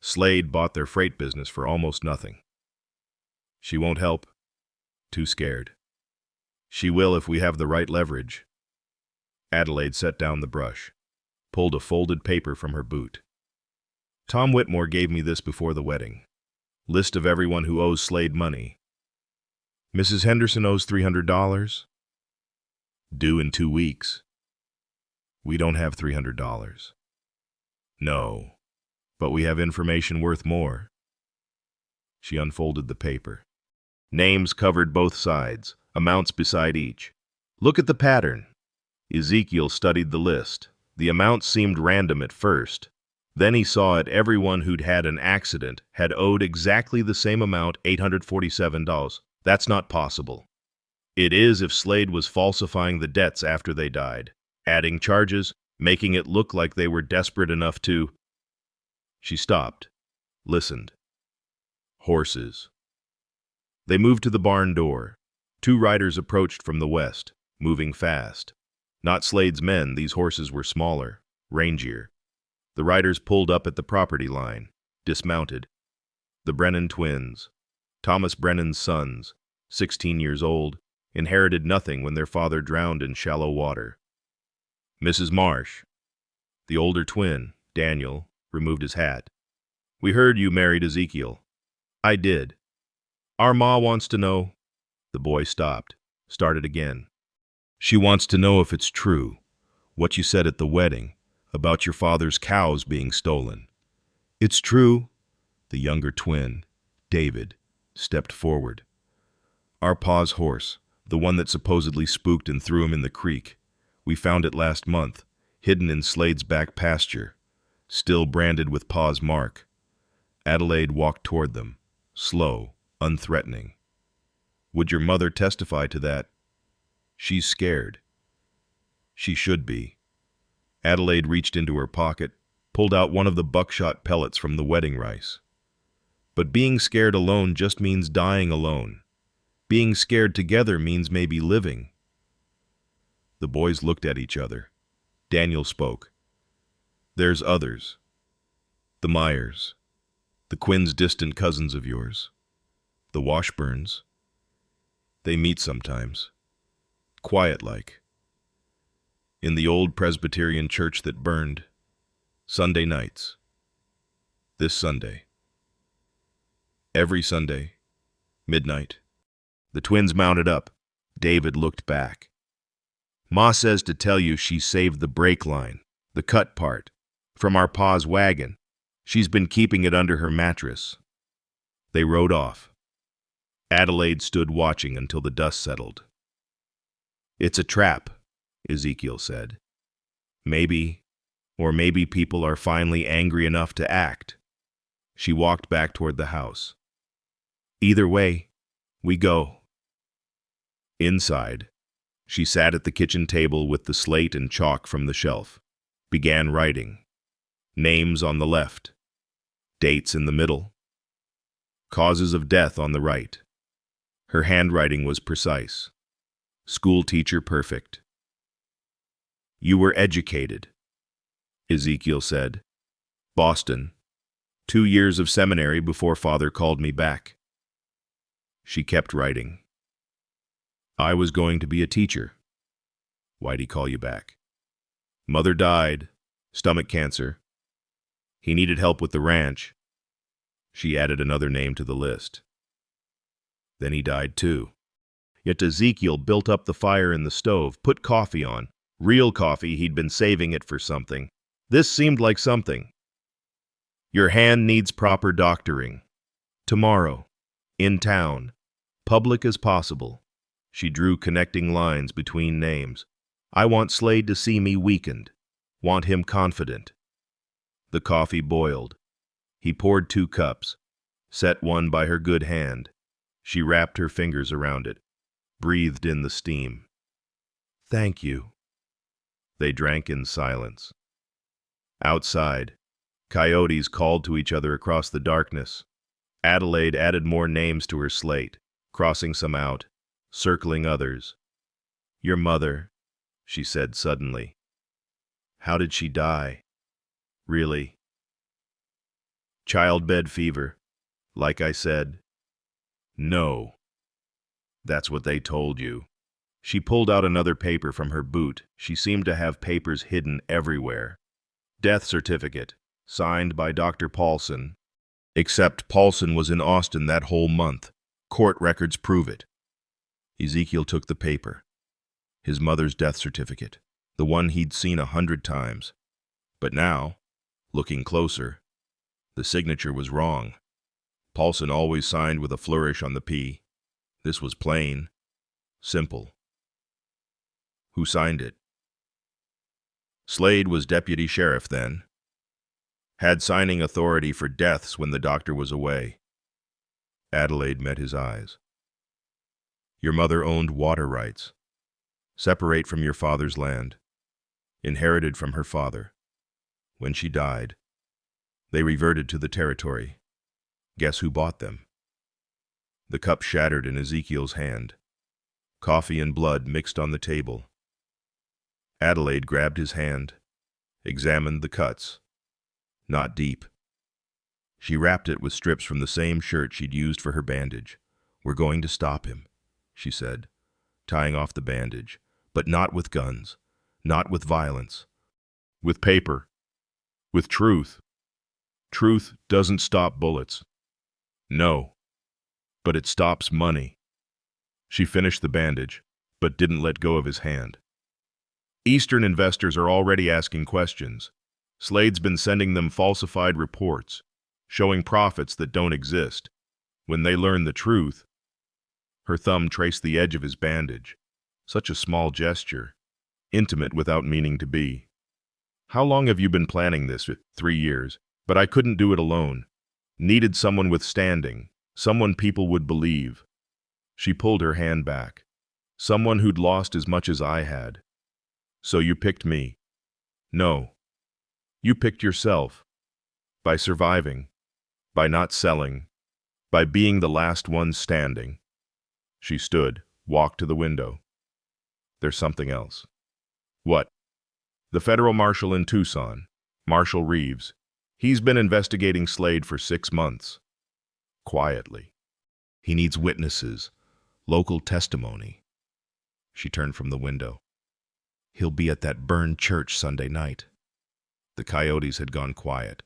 Slade bought their freight business for almost nothing. She won't help. Too scared. She will if we have the right leverage." Adelaide set down the brush, pulled a folded paper from her boot. "Tom Whitmore gave me this before the wedding. List of everyone who owes Slade money. Mrs. Henderson owes $300. Due in 2 weeks. We don't have $300. No, but we have information worth more." She unfolded the paper. Names covered both sides, amounts beside each. "Look at the pattern." Ezekiel studied the list. The amounts seemed random at first. Then he saw it everyone who'd had an accident had owed exactly the same amount, $847. That's not possible. It is if Slade was falsifying the debts after they died, adding charges, making it look like they were desperate enough to... She stopped, listened. Horses. They moved to the barn door. 2 riders approached from the west, moving fast. Not Slade's men, these horses were smaller, rangier. The riders pulled up at the property line, dismounted. The Brennan twins, Thomas Brennan's sons, 16 years old, inherited nothing when their father drowned in shallow water. Mrs. Marsh. The older twin, Daniel, removed his hat. "We heard you married Ezekiel." "I did." "Our ma wants to know..." The boy stopped, started again. "She wants to know if it's true, what you said at the wedding, about your father's cows being stolen." "It's true." The younger twin, David, stepped forward. "Our pa's horse, the one that supposedly spooked and threw him in the creek. We found it last month, hidden in Slade's back pasture. Still branded with Pa's mark, Adelaide walked toward them, slow, unthreatening. Would your mother testify to that? She's scared. She should be. Adelaide reached into her pocket, pulled out one of the buckshot pellets from the wedding rice. But being scared alone just means dying alone. Being scared together means maybe living. The boys looked at each other. Daniel spoke. There's others. The Myers. The Quinns, distant cousins of yours. The Washburns. They meet sometimes. Quiet-like. In the old Presbyterian church that burned. Sunday nights. This Sunday. Every Sunday. Midnight. The twins mounted up. David looked back. Ma says to tell you she saved the brake line, the cut part, from our pa's wagon. She's been keeping it under her mattress. They rode off. Adelaide stood watching until the dust settled. It's a trap, Ezekiel said. Maybe people are finally angry enough to act. She walked back toward the house. Either way, we go. Inside, she sat at the kitchen table with the slate and chalk from the shelf, began writing. Names on the left, dates in the middle, causes of death on the right. Her handwriting was precise. School teacher perfect. You were educated, Ezekiel said. Boston. 2 years of seminary before father called me back. She kept writing. I was going to be a teacher. Why'd he call you back? Mother died, stomach cancer. He needed help with the ranch. She added another name to the list. Then he died too. Yet Ezekiel built up the fire in the stove, put coffee on. Real coffee, he'd been saving it for something. This seemed like something. Your hand needs proper doctoring. Tomorrow. In town. Public as possible. She drew connecting lines between names. I want Slade to see me weakened. Want him confident. The coffee boiled. He poured 2 cups. Set one by her good hand. She wrapped her fingers around it. Breathed in the steam. Thank you. They drank in silence. Outside, coyotes called to each other across the darkness. Adelaide added more names to her slate, crossing some out, circling others. Your mother, she said suddenly. How did she die? Really? Childbed fever, like I said. No. That's what they told you. She pulled out another paper from her boot. She seemed to have papers hidden everywhere. Death certificate, signed by Dr. Paulson. Except Paulson was in Austin that whole month. Court records prove it. Ezekiel took the paper. His mother's death certificate, the one he'd seen 100 times. But now, looking closer, the signature was wrong. Paulson always signed with a flourish on the P. This was plain, simple. Who signed it? Slade was deputy sheriff then. Had signing authority for deaths when the doctor was away. Adelaide met his eyes. Your mother owned water rights. Separate from your father's land. Inherited from her father. When she died, they reverted to the territory. Guess who bought them? The cup shattered in Ezekiel's hand. Coffee and blood mixed on the table. Adelaide grabbed his hand, examined the cuts. Not deep. She wrapped it with strips from the same shirt she'd used for her bandage. We're going to stop him, she said, tying off the bandage. But not with guns, not with violence. With paper. With truth. Truth doesn't stop bullets. No. But it stops money. She finished the bandage, but didn't let go of his hand. Eastern investors are already asking questions. Slade's been sending them falsified reports, showing profits that don't exist. When they learn the truth, her thumb traced the edge of his bandage. Such a small gesture, intimate without meaning to be. How long have you been planning this? 3 years. But I couldn't do it alone. Needed someone with standing, someone people would believe. She pulled her hand back. Someone who'd lost as much as I had. So you picked me. No. You picked yourself. By surviving. By not selling. By being the last one standing. She stood, walked to the window. There's something else. What? The federal marshal in Tucson, Marshal Reeves. He's been investigating Slade for 6 months. Quietly. He needs witnesses, local testimony. She turned from the window. He'll be at that burned church Sunday night. The coyotes had gone quiet.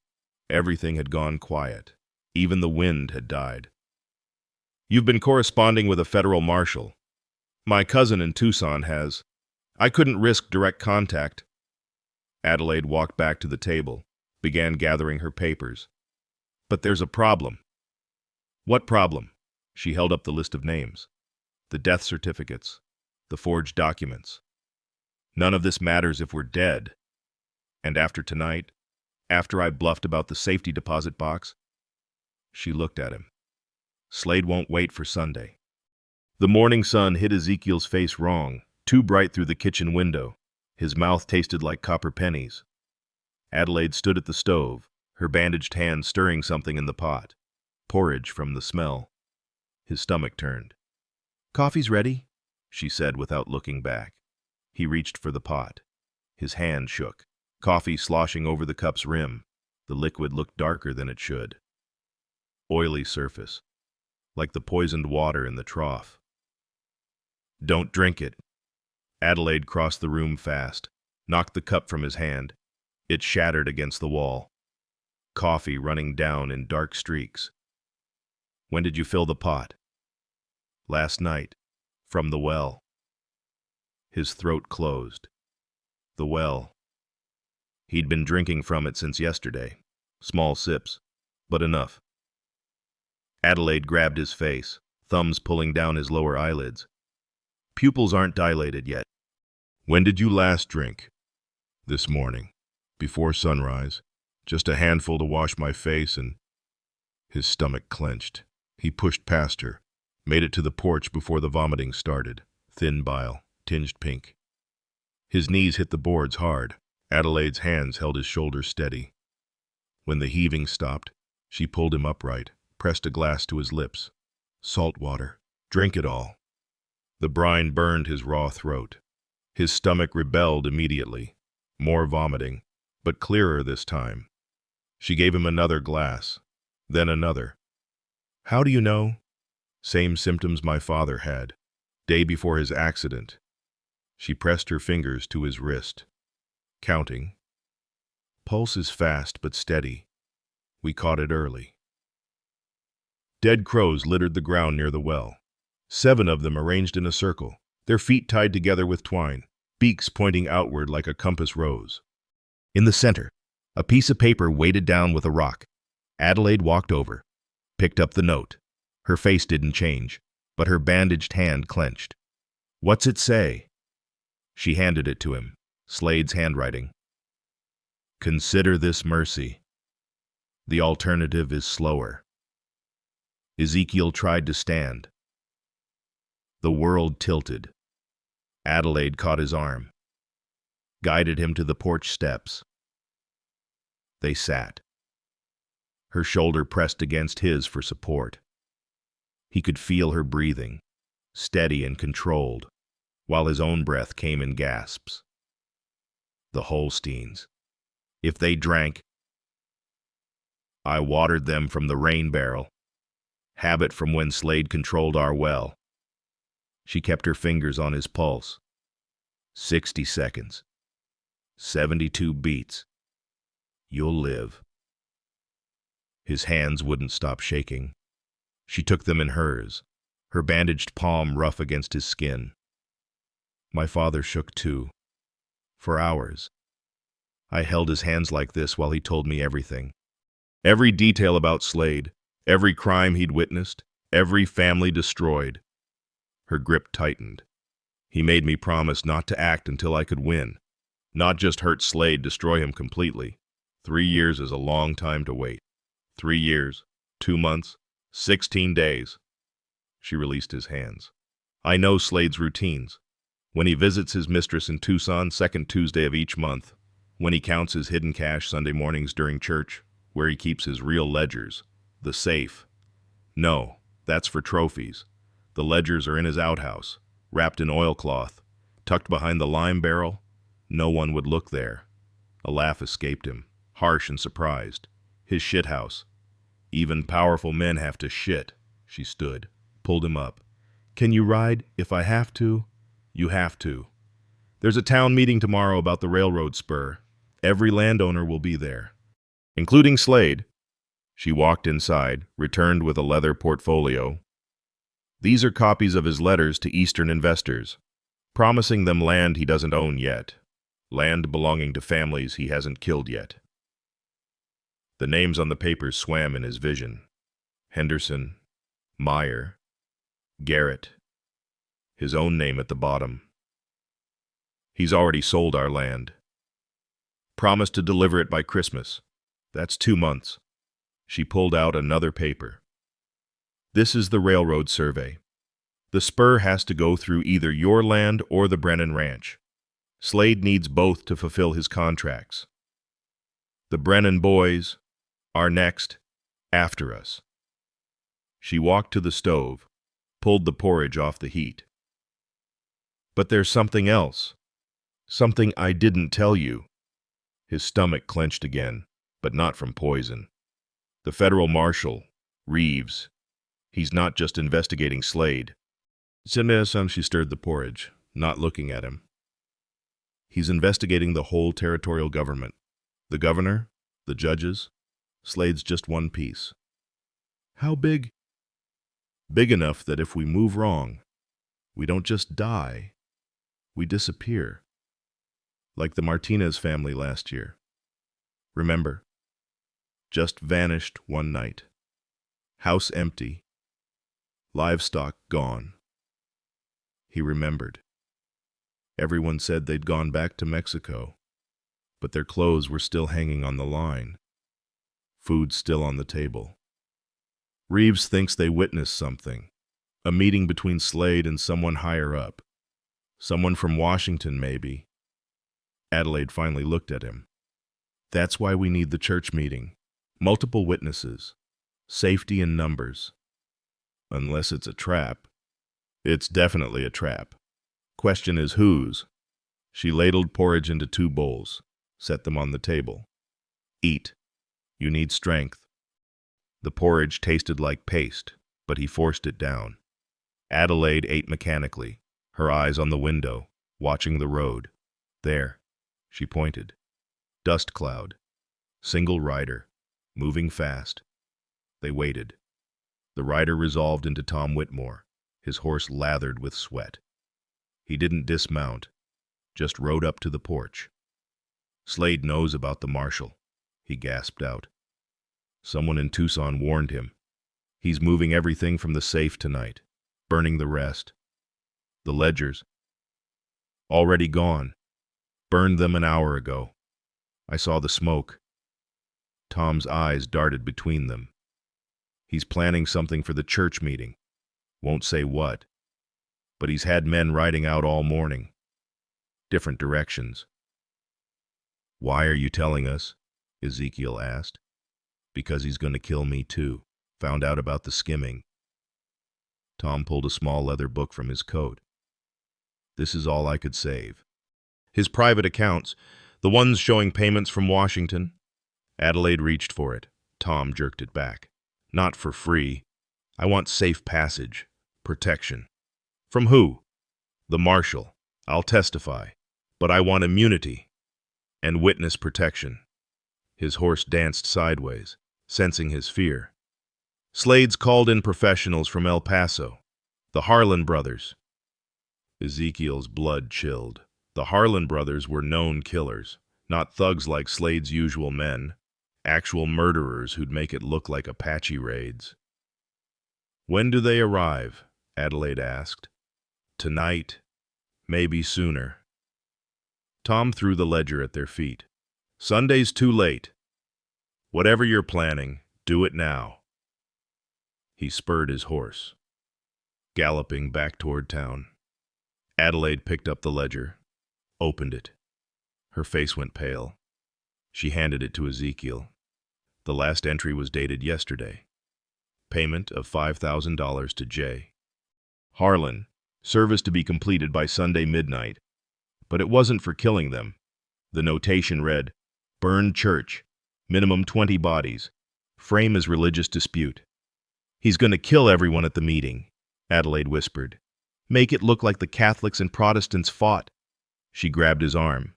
Everything had gone quiet. Even the wind had died. You've been corresponding with a federal marshal. My cousin in Tucson has. I couldn't risk direct contact. Adelaide walked back to the table, began gathering her papers. But there's a problem. What problem? She held up the list of names. The death certificates. The forged documents. None of this matters if we're dead. And after tonight, after I bluffed about the safety deposit box, she looked at him. Slade won't wait for Sunday. The morning sun hit Ezekiel's face wrong, too bright through the kitchen window. His mouth tasted like copper pennies. Adelaide stood at the stove, her bandaged hand stirring something in the pot. Porridge from the smell. His stomach turned. Coffee's ready, she said without looking back. He reached for the pot. His hand shook, coffee sloshing over the cup's rim. The liquid looked darker than it should. Oily surface, like the poisoned water in the trough. Don't drink it. Adelaide crossed the room fast, knocked the cup from his hand. It shattered against the wall. Coffee running down in dark streaks. When did you fill the pot? Last night, from the well. His throat closed. The well. He'd been drinking from it since yesterday. Small sips, but enough. Adelaide grabbed his face, thumbs pulling down his lower eyelids. Pupils aren't dilated yet. When did you last drink? This morning, before sunrise. Just a handful to wash my face and... His stomach clenched. He pushed past her, made it to the porch before the vomiting started. Thin bile, tinged pink. His knees hit the boards hard. Adelaide's hands held his shoulders steady. When the heaving stopped, she pulled him upright, pressed a glass to his lips. Salt water. Drink it all. The brine burned his raw throat. His stomach rebelled immediately. More vomiting, but clearer this time. She gave him another glass, then another. How do you know? Same symptoms my father had, day before his accident. She pressed her fingers to his wrist, counting. Pulse is fast but steady. We caught it early. Dead crows littered the ground near the well. 7 of them arranged in a circle, their feet tied together with twine, beaks pointing outward like a compass rose. In the center, a piece of paper weighted down with a rock. Adelaide walked over, picked up the note. Her face didn't change, but her bandaged hand clenched. What's it say? She handed it to him, Slade's handwriting. Consider this mercy. The alternative is slower. Ezekiel tried to stand. The world tilted. Adelaide caught his arm, guided him to the porch steps. They sat. Her shoulder pressed against his for support. He could feel her breathing, steady and controlled, while his own breath came in gasps. The Holsteins. If they drank, I watered them from the rain barrel. Habit from when Slade controlled our well. She kept her fingers on his pulse. 60 seconds. 72 beats. You'll live. His hands wouldn't stop shaking. She took them in hers, her bandaged palm rough against his skin. My father shook too. For hours. I held his hands like this while he told me everything. Every detail about Slade, every crime he'd witnessed, every family destroyed. Her grip tightened. He made me promise not to act until I could win. Not just hurt Slade, destroy him completely. 3 years is a long time to wait. 3 years, 2 months, 16 days. She released his hands. I know Slade's routines. When he visits his mistress in Tucson, second Tuesday of each month. When he counts his hidden cash Sunday mornings during church, where he keeps his real ledgers. The safe. No, that's for trophies. The ledgers are in his outhouse, wrapped in oilcloth, tucked behind the lime barrel. No one would look there. A laugh escaped him, harsh and surprised. His shithouse. Even powerful men have to shit. She stood, pulled him up. Can you ride if I have to? You have to. There's a town meeting tomorrow about the railroad spur. Every landowner will be there, including Slade. She walked inside, returned with a leather portfolio. These are copies of his letters to Eastern investors, promising them land he doesn't own yet, land belonging to families he hasn't killed yet. The names on the papers swam in his vision. Henderson, Meyer, Garrett, his own name at the bottom. He's already sold our land. Promised to deliver it by Christmas. That's 2 months. She pulled out another paper. This is the railroad survey. The spur has to go through either your land or the Brennan Ranch. Slade needs both to fulfill his contracts. The Brennan boys are next, after us. She walked to the stove, pulled the porridge off the heat. But there's something else. Something I didn't tell you. His stomach clenched again, but not from poison. The federal marshal, Reeves, he's not just investigating Slade. She stirred the porridge, not looking at him. He's investigating the whole territorial government. The governor, the judges. Slade's just one piece. How big? Big enough that if we move wrong, we don't just die, we disappear. Like the Martinez family last year. Remember? Just vanished one night. House empty. Livestock gone. He remembered. Everyone said they'd gone back to Mexico, but their clothes were still hanging on the line. Food still on the table. Reeves thinks they witnessed something. A meeting between Slade and someone higher up. Someone from Washington, maybe. Adelaide finally looked at him. That's why we need the church meeting. Multiple witnesses. Safety in numbers. Unless it's a trap. It's definitely a trap. Question is whose? She ladled porridge into 2 bowls, set them on the table. Eat. You need strength. The porridge tasted like paste, but he forced it down. Adelaide ate mechanically, her eyes on the window, watching the road. There, she pointed. Dust cloud. Single rider, moving fast. They waited. The rider resolved into Tom Whitmore, his horse lathered with sweat. He didn't dismount, just rode up to the porch. Slade knows about the marshal, he gasped out. Someone in Tucson warned him. He's moving everything from the safe tonight, burning the rest. The ledgers. Already gone. Burned them an hour ago. I saw the smoke. Tom's eyes darted between them. He's planning something for the church meeting. Won't say what. But he's had men riding out all morning. Different directions. Why are you telling us? Ezekiel asked. Because he's going to kill me too. Found out about the skimming. Tom pulled a small leather book from his coat. This is all I could save. His private accounts, the ones showing payments from Washington. Adelaide reached for it. Tom jerked it back. Not for free. I want safe passage. Protection. From who? The marshal. I'll testify. But I want immunity. And witness protection. His horse danced sideways, sensing his fear. Slade's called in professionals from El Paso. The Harlan brothers. Ezekiel's blood chilled. The Harlan brothers were known killers, not thugs like Slade's usual men, actual murderers who'd make it look like Apache raids. When do they arrive? Adelaide asked. Tonight, maybe sooner. Tom threw the ledger at their feet. Sunday's too late. Whatever you're planning, do it now. He spurred his horse, galloping back toward town. Adelaide picked up the ledger, opened it. Her face went pale. She handed it to Ezekiel. The last entry was dated yesterday. Payment of $5,000 to J. Harlan, service to be completed by Sunday midnight. But it wasn't for killing them. The notation read, burned church, minimum 20 bodies, frame as religious dispute. He's going to kill everyone at the meeting, Adelaide whispered. Make it look like the Catholics and Protestants fought. She grabbed his arm.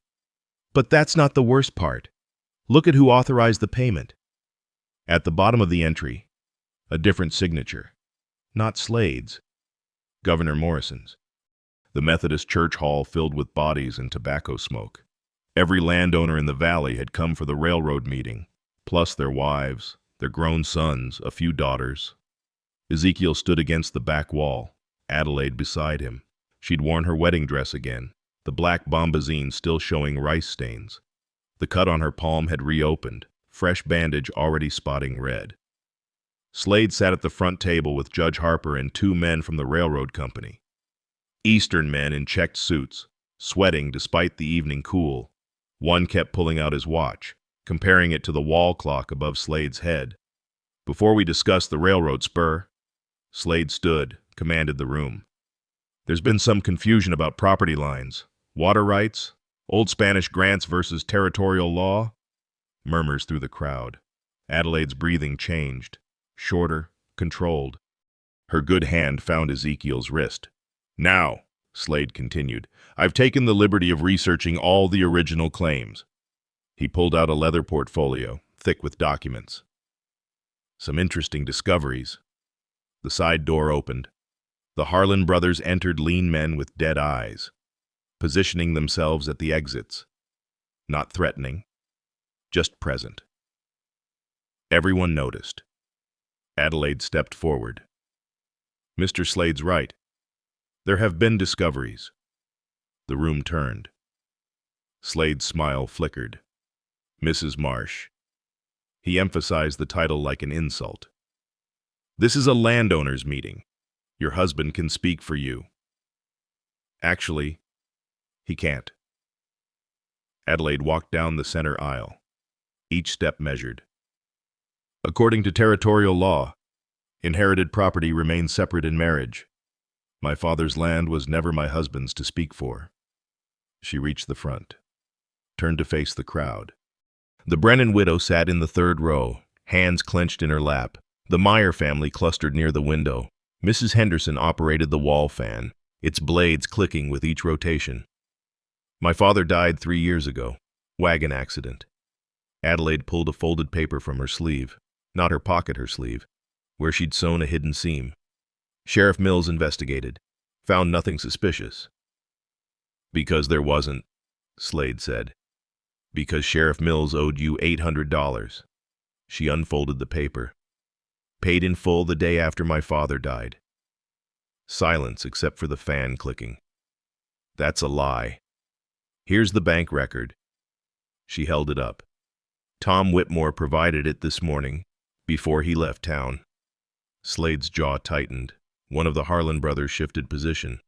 But that's not the worst part. Look at who authorized the payment. At the bottom of the entry, a different signature. Not Slade's. Governor Morrison's. The Methodist church hall filled with bodies and tobacco smoke. Every landowner in the valley had come for the railroad meeting, plus their wives, their grown sons, a few daughters. Ezekiel stood against the back wall, Adelaide beside him. She'd worn her wedding dress again, the black bombazine still showing rice stains. The cut on her palm had reopened, fresh bandage already spotting red. Slade sat at the front table with Judge Harper and two men from the railroad company. Eastern men in checked suits, sweating despite the evening cool. One kept pulling out his watch, comparing it to the wall clock above Slade's head. Before we discuss the railroad spur, Slade stood, commanded the room. There's been some confusion about property lines, water rights, old Spanish grants versus territorial law. Murmurs through the crowd. Adelaide's breathing changed, shorter, controlled. Her good hand found Ezekiel's wrist. Now, Slade continued, I've taken the liberty of researching all the original claims. He pulled out a leather portfolio, thick with documents. Some interesting discoveries. The side door opened. The Harlan brothers entered, lean men with dead eyes, positioning themselves at the exits. Not threatening, just present. Everyone noticed. Adelaide stepped forward. Mr. Slade's right. There have been discoveries. The room turned. Slade's smile flickered. Mrs. Marsh. He emphasized the title like an insult. This is a landowners' meeting. Your husband can speak for you. Actually, he can't. Adelaide walked down the center aisle, each step measured. According to territorial law, inherited property remains separate in marriage. My father's land was never my husband's to speak for. She reached the front, turned to face the crowd. The Brennan widow sat in the third row, hands clenched in her lap. The Meyer family clustered near the window. Mrs. Henderson operated the wall fan, its blades clicking with each rotation. My father died 3 years ago. Wagon accident. Adelaide pulled a folded paper from her sleeve, not her pocket, her sleeve, where she'd sewn a hidden seam. Sheriff Mills investigated, found nothing suspicious. Because there wasn't, Slade said. Because Sheriff Mills owed you $800. She unfolded the paper. Paid in full the day after my father died. Silence except for the fan clicking. That's a lie. Here's the bank record. She held it up. Tom Whitmore provided it this morning, before he left town. Slade's jaw tightened. One of the Harlan brothers shifted position.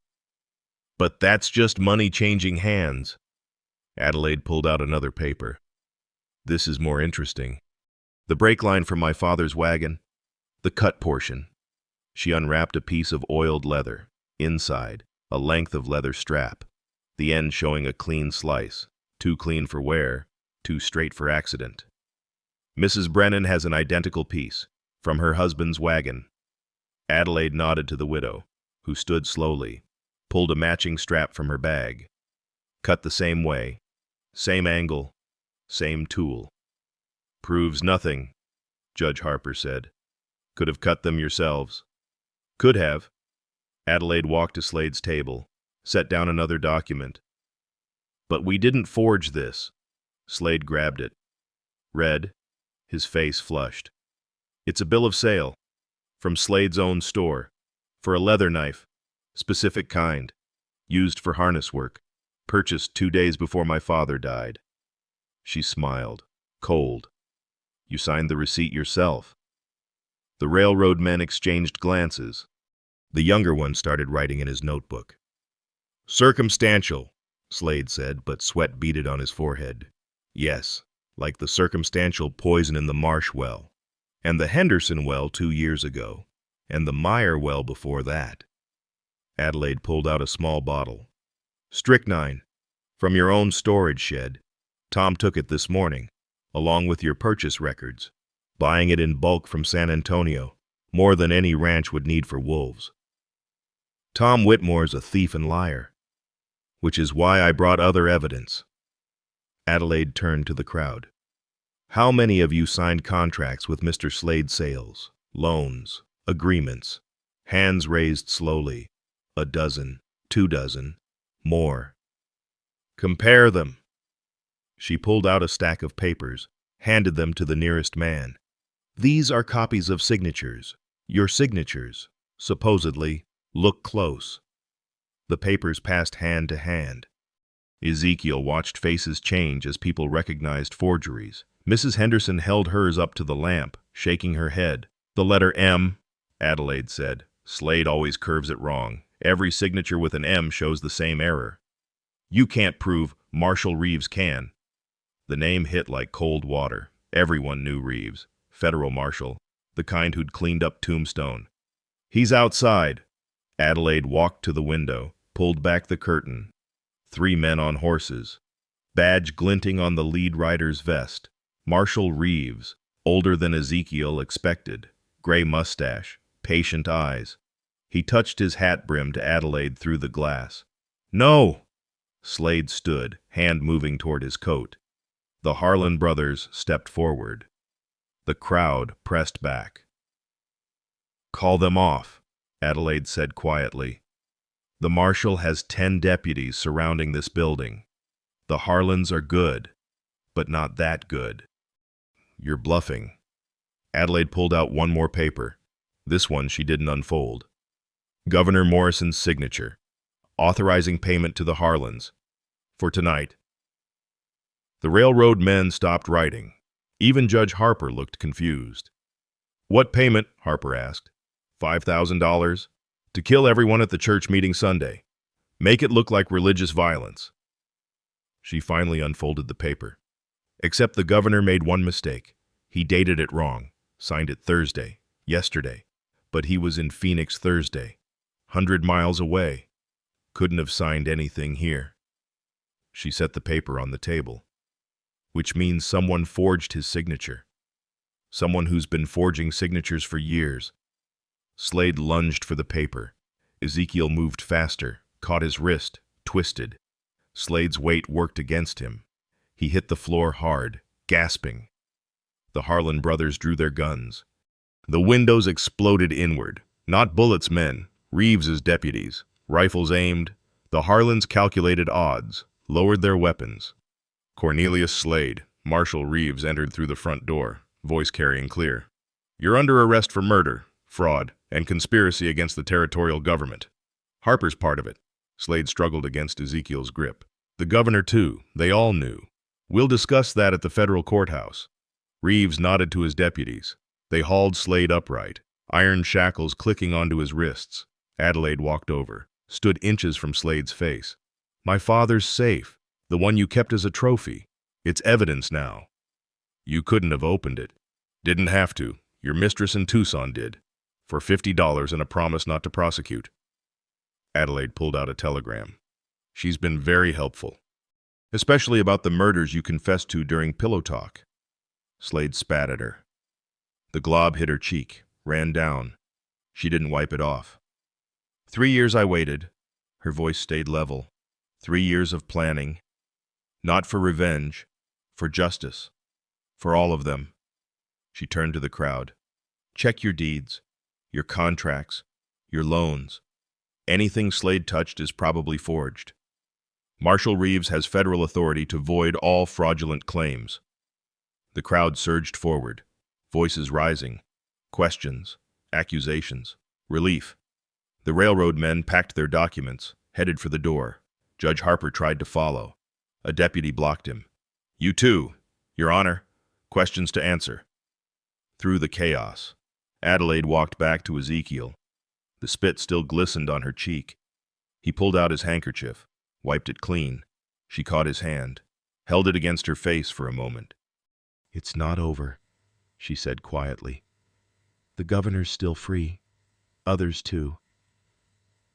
But that's just money changing hands. Adelaide pulled out another paper. This is more interesting. The brake line from my father's wagon. The cut portion. She unwrapped a piece of oiled leather. Inside, a length of leather strap. The end showing a clean slice. Too clean for wear, too straight for accident. Mrs. Brennan has an identical piece, from her husband's wagon. Adelaide nodded to the widow, who stood slowly, pulled a matching strap from her bag. Cut the same way, same angle, same tool. Proves nothing, Judge Harper said. Could have cut them yourselves. Could have. Adelaide walked to Slade's table, set down another document. But we didn't forge this. Slade grabbed it. Read, his face flushed. It's a bill of sale, from Slade's own store, for a leather knife, specific kind, used for harness work. Purchased 2 days before my father died. She smiled, cold. You signed the receipt yourself. The railroad men exchanged glances. The younger one started writing in his notebook. Circumstantial, Slade said, but sweat beaded on his forehead. Yes, like the circumstantial poison in the Marsh well, and the Henderson well 2 years ago, and the Meyer well before that. Adelaide pulled out a small bottle. Strychnine, from your own storage shed. Tom took it this morning, along with your purchase records, buying it in bulk from San Antonio, more than any ranch would need for wolves. Tom Whitmore's a thief and liar, which is why I brought other evidence. Adelaide turned to the crowd. How many of you signed contracts with Mr. Slade Sales? Loans, agreements? Hands raised slowly. 12, 24, more. Compare them. She pulled out a stack of papers, handed them to the nearest man. These are copies of signatures. Your signatures, supposedly. Look close. The papers passed hand to hand. Ezekiel watched faces change as people recognized forgeries. Mrs. Henderson held hers up to the lamp, shaking her head. The letter M, Adelaide said. Slade always curves it wrong. Every signature with an M shows the same error. You can't prove, Marshal Reeves can. The name hit like cold water. Everyone knew Reeves, federal marshal, the kind who'd cleaned up Tombstone. He's outside. Adelaide walked to the window, pulled back the curtain. 3 men on horses, badge glinting on the lead rider's vest. Marshal Reeves, older than Ezekiel expected, gray mustache, patient eyes. He touched his hat brim to Adelaide through the glass. No! Slade stood, hand moving toward his coat. The Harlan brothers stepped forward. The crowd pressed back. Call them off, Adelaide said quietly. The marshal has 10 deputies surrounding this building. The Harlans are good, but not that good. You're bluffing. Adelaide pulled out one more paper. This one she didn't unfold. Governor Morrison's signature, authorizing payment to the Harlans. For tonight. The railroad men stopped writing. Even Judge Harper looked confused. What payment? Harper asked. $5,000? To kill everyone at the church meeting Sunday. Make it look like religious violence. She finally unfolded the paper. Except the governor made one mistake. He dated it wrong, signed it Thursday, yesterday. But he was in Phoenix Thursday, 100 miles away. Couldn't have signed anything here. She set the paper on the table. Which means someone forged his signature. Someone who's been forging signatures for years. Slade lunged for the paper. Ezekiel moved faster, caught his wrist, twisted. Slade's weight worked against him. He hit the floor hard, gasping. The Harlan brothers drew their guns. The windows exploded inward. Not bullets, men. Reeves's deputies. Rifles aimed. The Harlans calculated odds, lowered their weapons. Cornelius Slade, Marshal Reeves, entered through the front door, voice carrying clear. You're under arrest for murder, fraud, and conspiracy against the territorial government. Harper's part of it. Slade struggled against Ezekiel's grip. The governor, too. They all knew. We'll discuss that at the federal courthouse. Reeves nodded to his deputies. They hauled Slade upright, iron shackles clicking onto his wrists. Adelaide walked over, stood inches from Slade's face. My father's safe, the one you kept as a trophy. It's evidence now. You couldn't have opened it. Didn't have to. Your mistress in Tucson did. For $50 and a promise not to prosecute. Adelaide pulled out a telegram. She's been very helpful. Especially about the murders you confessed to during pillow talk. Slade spat at her. The glob hit her cheek, ran down. She didn't wipe it off. 3 years I waited. Her voice stayed level. 3 years of planning. Not for revenge, for justice. For all of them. She turned to the crowd. Check your deeds, your contracts, your loans. Anything Slade touched is probably forged. Marshal Reeves has federal authority to void all fraudulent claims. The crowd surged forward, voices rising, questions, accusations, relief. The railroad men packed their documents, headed for the door. Judge Harper tried to follow. A deputy blocked him. "You too, Your Honor. Questions to answer." Through the chaos, Adelaide walked back to Ezekiel. The spit still glistened on her cheek. He pulled out his handkerchief, wiped it clean. She caught his hand, held it against her face for a moment. "It's not over," she said quietly. "The governor's still free. Others too.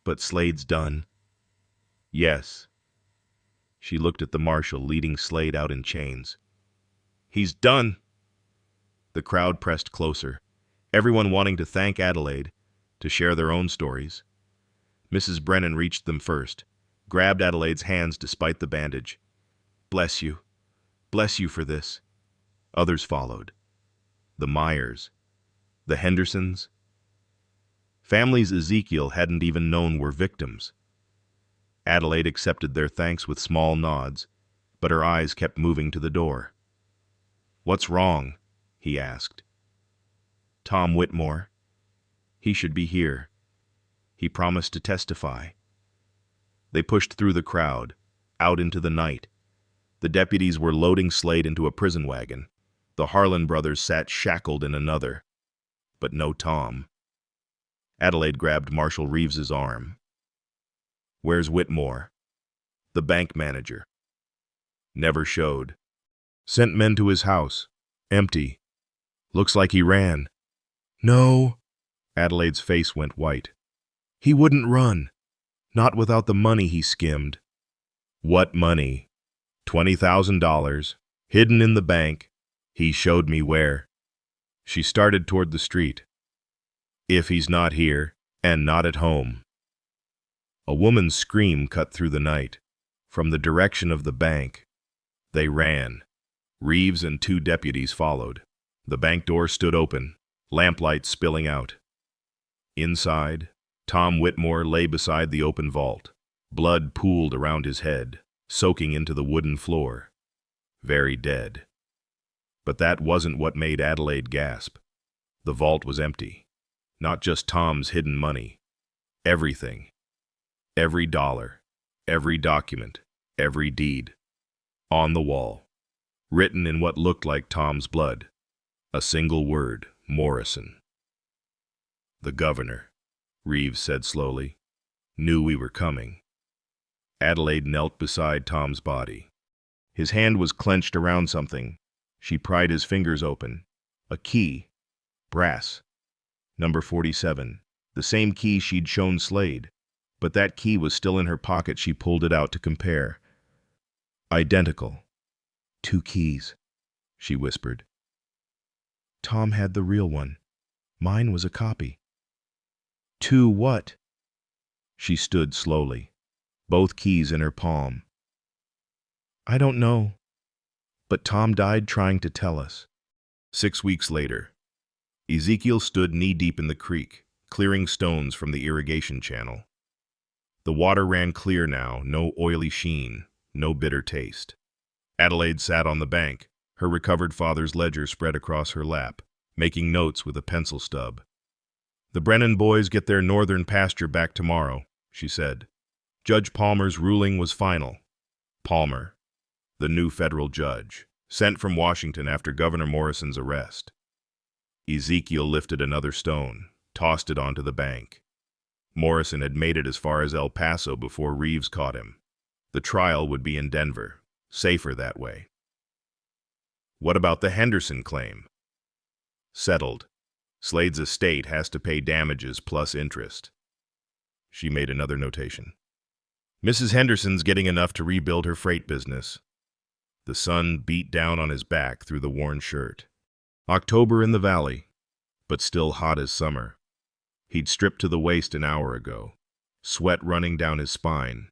But Slade's done." "Yes." She looked at the marshal leading Slade out in chains. "He's done." The crowd pressed closer, everyone wanting to thank Adelaide, to share their own stories. Mrs. Brennan reached them first, grabbed Adelaide's hands despite the bandage. Bless you for this." Others followed. The Myers, the Hendersons, families Ezekiel hadn't even known were victims. Adelaide accepted their thanks with small nods, but her eyes kept moving to the door. "What's wrong?" he asked. "Tom Whitmore. He should be here. He promised to testify." They pushed through the crowd, out into the night. The deputies were loading Slade into a prison wagon. The Harlan brothers sat shackled in another. But no Tom. Adelaide grabbed Marshal Reeves's arm. "Where's Whitmore?" "The bank manager." "Never showed." "Sent men to his house. Empty. Looks like he ran." "No." Adelaide's face went white. "He wouldn't run. Not without the money he skimmed." "What money?" $20,000, hidden in the bank. He showed me where." She started toward the street. "If he's not here, and not at home." A woman's scream cut through the night. From the direction of the bank, they ran. Reeves and 2 deputies followed. The bank door stood open, lamplight spilling out. Inside, Tom Whitmore lay beside the open vault. Blood pooled around his head, soaking into the wooden floor. Very dead. But that wasn't what made Adelaide gasp. The vault was empty. Not just Tom's hidden money. Everything. Every dollar. Every document. Every deed. On the wall. Written in what looked like Tom's blood. A single word, Morrison. "The governor," Reeves said slowly, "knew we were coming." Adelaide knelt beside Tom's body. His hand was clenched around something. She pried his fingers open. A key. Brass. Number 47. The same key she'd shown Slade. But that key was still in her pocket. She pulled it out to compare. Identical. 2 keys, she whispered. Tom had the real one. Mine was a copy. 2 what? She stood slowly, both keys in her palm. I don't know. But Tom died trying to tell us. 6 weeks later, Ezekiel stood knee-deep in the creek, clearing stones from the irrigation channel. The water ran clear now, no oily sheen, no bitter taste. Adelaide sat on the bank, her recovered father's ledger spread across her lap, making notes with a pencil stub. The Brennan boys get their northern pasture back tomorrow, she said. Judge Palmer's ruling was final. Palmer, the new federal judge, sent from Washington after Governor Morrison's arrest. Ezekiel lifted another stone, tossed it onto the bank. Morrison had made it as far as El Paso before Reeves caught him. The trial would be in Denver, safer that way. What about the Henderson claim? Settled. Slade's estate has to pay damages plus interest. She made another notation. Mrs. Henderson's getting enough to rebuild her freight business. The sun beat down on his back through the worn shirt. October in the valley, but still hot as summer. He'd stripped to the waist an hour ago, sweat running down his spine.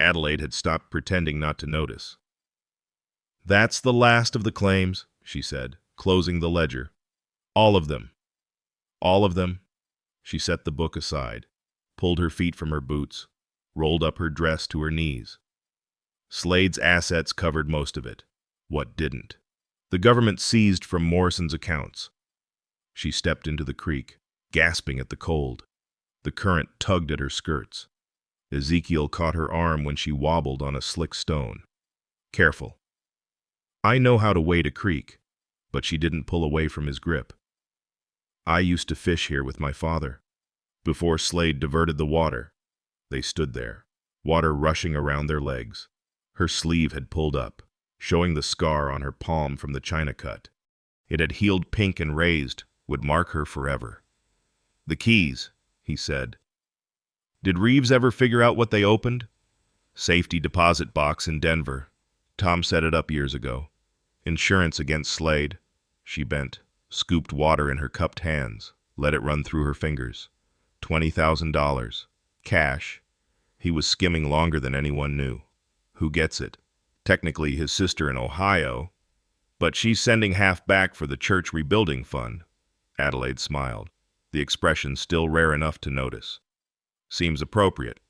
Adelaide had stopped pretending not to notice. That's the last of the claims, she said, closing the ledger. All of them. All of them. She set the book aside, pulled her feet from her boots, rolled up her dress to her knees. Slade's assets covered most of it. What didn't? The government seized from Morrison's accounts. She stepped into the creek, gasping at the cold. The current tugged at her skirts. Ezekiel caught her arm when she wobbled on a slick stone. Careful. I know how to wade a creek, but she didn't pull away from his grip. I used to fish here with my father. Before Slade diverted the water, they stood there, water rushing around their legs. Her sleeve had pulled up, showing the scar on her palm from the china cut. It had healed pink and raised, would mark her forever. The keys, he said. Did Reeves ever figure out what they opened? Safety deposit box in Denver. Tom set it up years ago. Insurance against Slade. She bent, scooped water in her cupped hands, let it run through her fingers. $20,000. Cash. He was skimming longer than anyone knew. Who gets it? Technically his sister in Ohio, but she's sending half back for the church rebuilding fund. Adelaide smiled, the expression still rare enough to notice. Seems appropriate.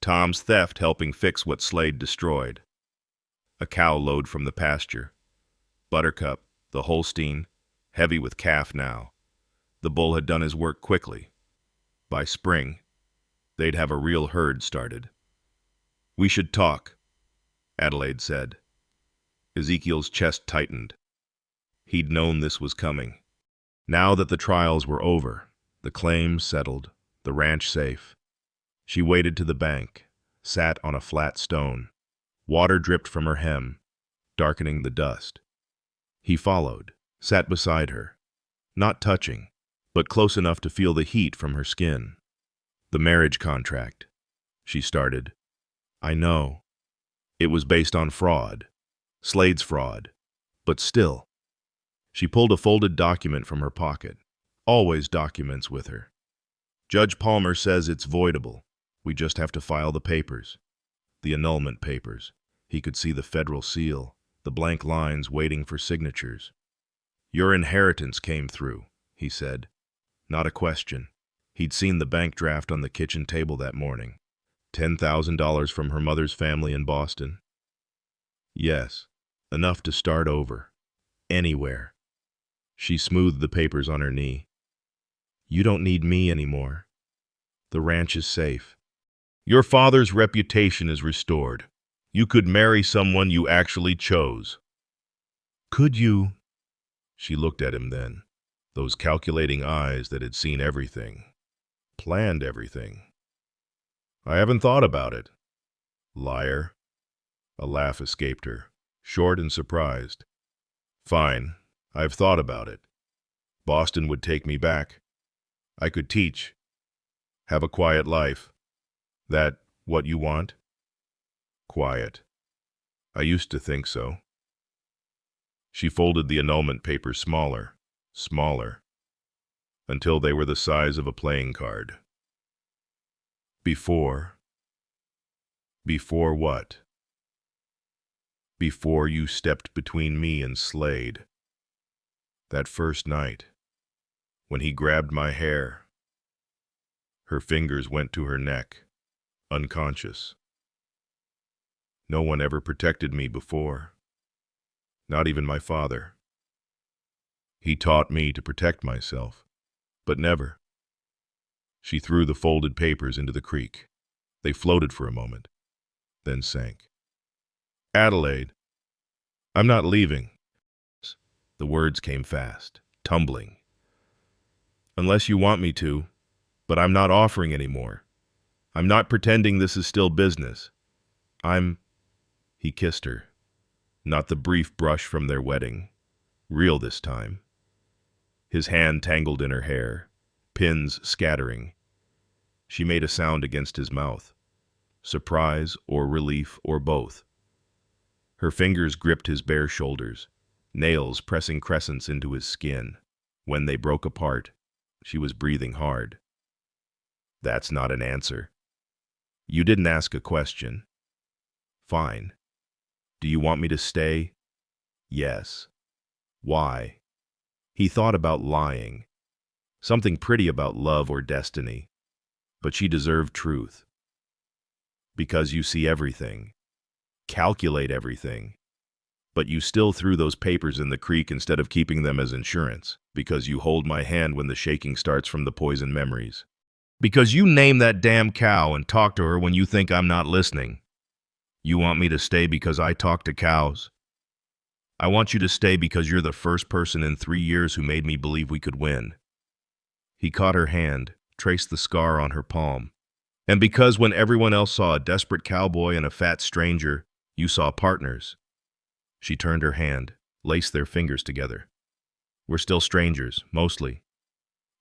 Tom's theft helping fix what Slade destroyed. A cow load from the pasture. Buttercup, the Holstein, heavy with calf now. The bull had done his work quickly. By spring, they'd have a real herd started. We should talk, Adelaide said. Ezekiel's chest tightened. He'd known this was coming. Now that the trials were over, the claims settled, the ranch safe, she waded to the bank, sat on a flat stone. Water dripped from her hem, darkening the dust. He followed, sat beside her, not touching, but close enough to feel the heat from her skin. The marriage contract, she started. I know. It was based on fraud. Slade's fraud. But still. She pulled a folded document from her pocket. Always documents with her. Judge Palmer says it's voidable. We just have to file the papers. The annulment papers. He could see the federal seal, the blank lines waiting for signatures. Your inheritance came through, he said. Not a question. He'd seen the bank draft on the kitchen table that morning. $10,000 from her mother's family in Boston. Yes, enough to start over. Anywhere. She smoothed the papers on her knee. You don't need me anymore. The ranch is safe. Your father's reputation is restored. You could marry someone you actually chose. Could you? She looked at him then, those calculating eyes that had seen everything, planned everything. I haven't thought about it. Liar. A laugh escaped her, short and surprised. Fine, I've thought about it. Boston would take me back. I could teach. Have a quiet life. That what you want? Quiet. I used to think so. She folded the annulment papers smaller, until they were the size of a playing card. Before what? Before you stepped between me and Slade. That first night, when he grabbed my hair. Her fingers went to her neck, unconscious. No one ever protected me before. Not even my father. He taught me to protect myself, but never. She threw the folded papers into the creek. They floated for a moment, then sank. Adelaide, I'm not leaving. The words came fast, tumbling. Unless you want me to, but I'm not offering anymore. I'm not pretending this is still business. He kissed her. Not the brief brush from their wedding. Real this time. His hand tangled in her hair, pins scattering. She made a sound against his mouth. Surprise or relief or both. Her fingers gripped his bare shoulders, nails pressing crescents into his skin. When they broke apart, she was breathing hard. That's not an answer. You didn't ask a question. Fine. Do you want me to stay? Yes. Why? He thought about lying. Something pretty about love or destiny. But she deserved truth. Because you see everything. Calculate everything. But you still threw those papers in the creek instead of keeping them as insurance, because you hold my hand when the shaking starts from the poison memories. Because you name that damn cow and talk to her when you think I'm not listening. You want me to stay because I talk to cows? I want you to stay because you're the first person in 3 years who made me believe we could win. He caught her hand, traced the scar on her palm. And because when everyone else saw a desperate cowboy and a fat stranger, you saw partners. She turned her hand, laced their fingers together. We're still strangers, mostly.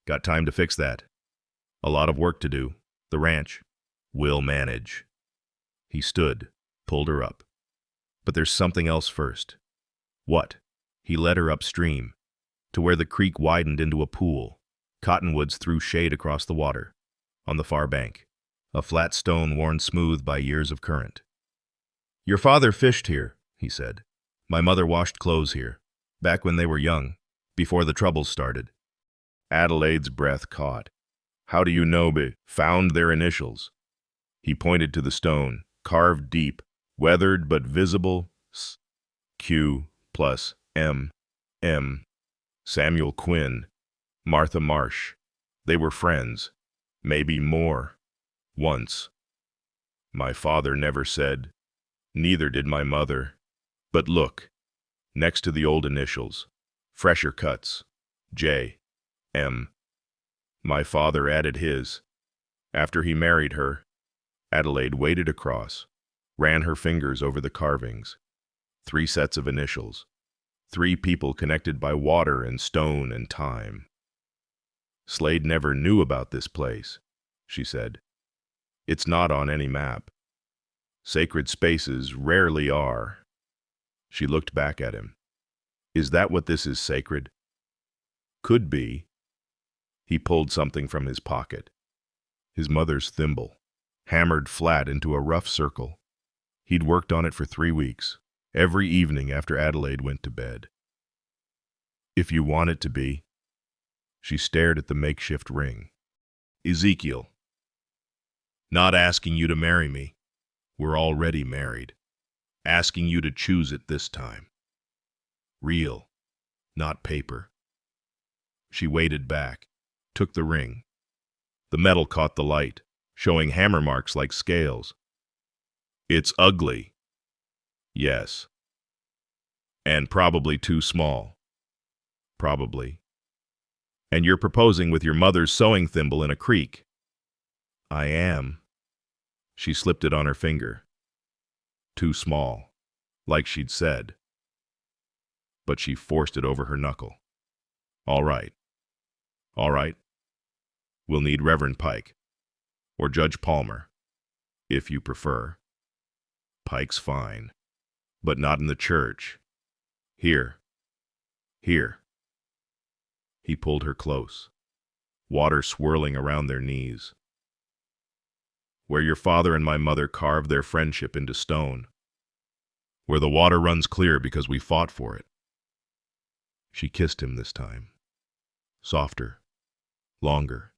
Got time to fix that. A lot of work to do. The ranch. We'll manage. He stood, pulled her up. But there's something else first. What? He led her upstream, to where the creek widened into a pool. Cottonwoods threw shade across the water. On the far bank, a flat stone worn smooth by years of current. Your father fished here, he said. My mother washed clothes here, back when they were young, before the troubles started. Adelaide's breath caught. How do you know they found their initials? He pointed to the stone, carved deep, weathered but visible. Q plus M. M. Samuel Quinn. Martha Marsh. They were friends. Maybe more. Once. My father never said. Neither did my mother. But look. Next to the old initials. Fresher cuts. J. M. My father added his. After he married her, Adelaide waded across, ran her fingers over the carvings. 3 sets of initials. 3 people connected by water and stone and time. Slade never knew about this place, she said. It's not on any map. Sacred spaces rarely are. She looked back at him. Is that what this is, sacred? Could be. He pulled something from his pocket. His mother's thimble, hammered flat into a rough circle. He'd worked on it for 3 weeks, every evening after Adelaide went to bed. If you want it to be. She stared at the makeshift ring. Ezekiel. Not asking you to marry me. We're already married. Asking you to choose it this time. Real, not paper. She waded back, took the ring. The metal caught the light, showing hammer marks like scales. It's ugly. Yes. And probably too small. Probably. And you're proposing with your mother's sewing thimble in a creek. I am. She slipped it on her finger. Too small, like she'd said. But she forced it over her knuckle. All right. All right. We'll need Reverend Pike. Or Judge Palmer, if you prefer. Pike's fine. But not in the church. Here. Here. He pulled her close, water swirling around their knees. Where your father and my mother carved their friendship into stone. Where the water runs clear because we fought for it. She kissed him this time. Softer. Longer.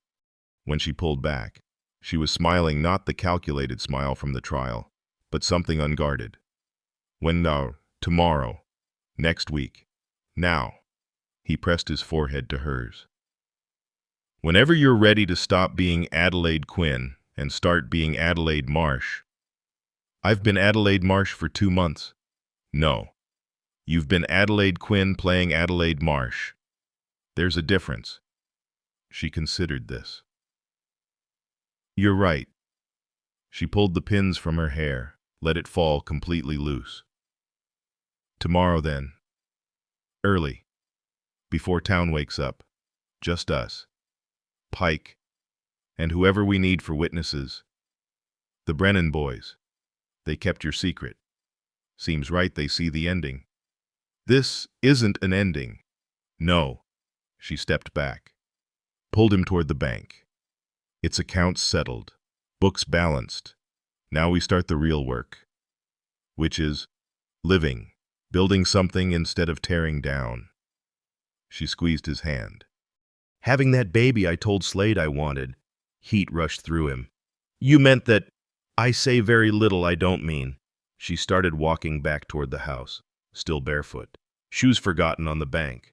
When she pulled back, she was smiling not the calculated smile from the trial, but something unguarded. When now, tomorrow, next week, now. He pressed his forehead to hers. Whenever you're ready to stop being Adelaide Quinn and start being Adelaide Marsh. I've been Adelaide Marsh for 2 months. No. You've been Adelaide Quinn playing Adelaide Marsh. There's a difference. She considered this. You're right. She pulled the pins from her hair, let it fall completely loose. Tomorrow then. Early. Before town wakes up. Just us. Pike. And whoever we need for witnesses. The Brennan boys. They kept your secret. Seems right they see the ending. This isn't an ending. No. She stepped back. Pulled him toward the bank. Its accounts settled. Books balanced. Now we start the real work. Which is living. Building something instead of tearing down. She squeezed his hand. Having that baby I told Slade I wanted. Heat rushed through him. You meant that I say very little I don't mean. She started walking back toward the house, still barefoot, shoes forgotten on the bank.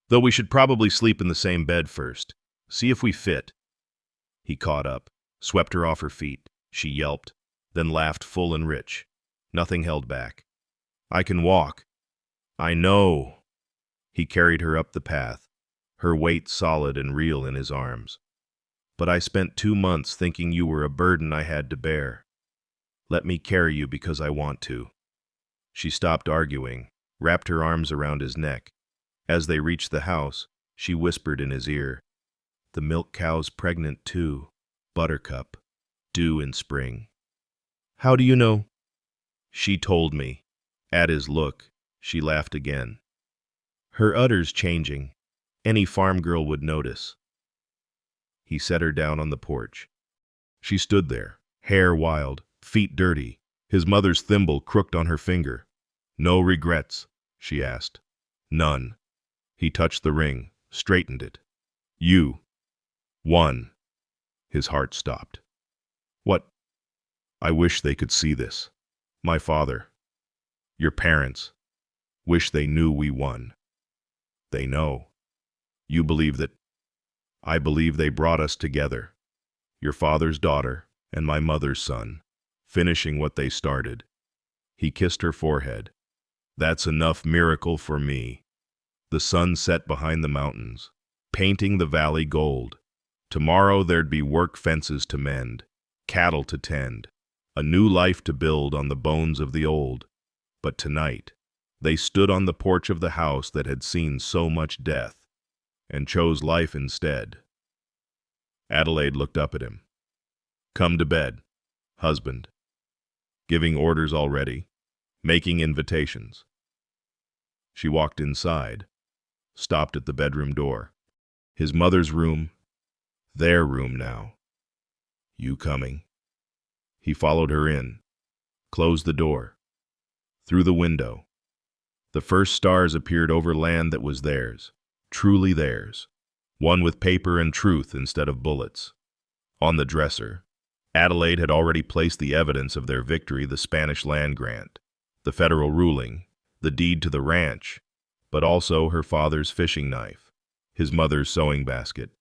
Though we should probably sleep in the same bed first. See if we fit. He caught up, swept her off her feet. She yelped, then laughed full and rich. Nothing held back. I can walk. I know. He carried her up the path, her weight solid and real in his arms. But I spent 2 months thinking you were a burden I had to bear. Let me carry you because I want to. She stopped arguing, wrapped her arms around his neck. As they reached the house, she whispered in his ear, "The milk cow's pregnant too. Buttercup. Due in spring." "How do you know?" "She told me." At his look, she laughed again. Her udders changing. Any farm girl would notice. He set her down on the porch. She stood there, hair wild, feet dirty, his mother's thimble crooked on her finger. "No regrets?" she asked. "None." He touched the ring, straightened it. "You won." His heart stopped. "What?" "I wish they could see this. My father, your parents, wish they knew we won. They know. You believe that. I believe they brought us together. Your father's daughter and my mother's son, finishing what they started." He kissed her forehead. "That's enough miracle for me." The sun set behind the mountains, painting the valley gold. Tomorrow there'd be work fences to mend, cattle to tend, a new life to build on the bones of the old. But tonight, they stood on the porch of the house that had seen so much death, and chose life instead. Adelaide looked up at him. "Come to bed, husband." Giving orders already, making invitations. She walked inside, stopped at the bedroom door. His mother's room, their room now. "You coming?" He followed her in, closed the door. Through the window, the first stars appeared over land that was theirs, truly theirs, one with paper and truth instead of bullets. On the dresser, Adelaide had already placed the evidence of their victory: the Spanish land grant, the federal ruling, the deed to the ranch, but also her father's fishing knife, his mother's sewing basket,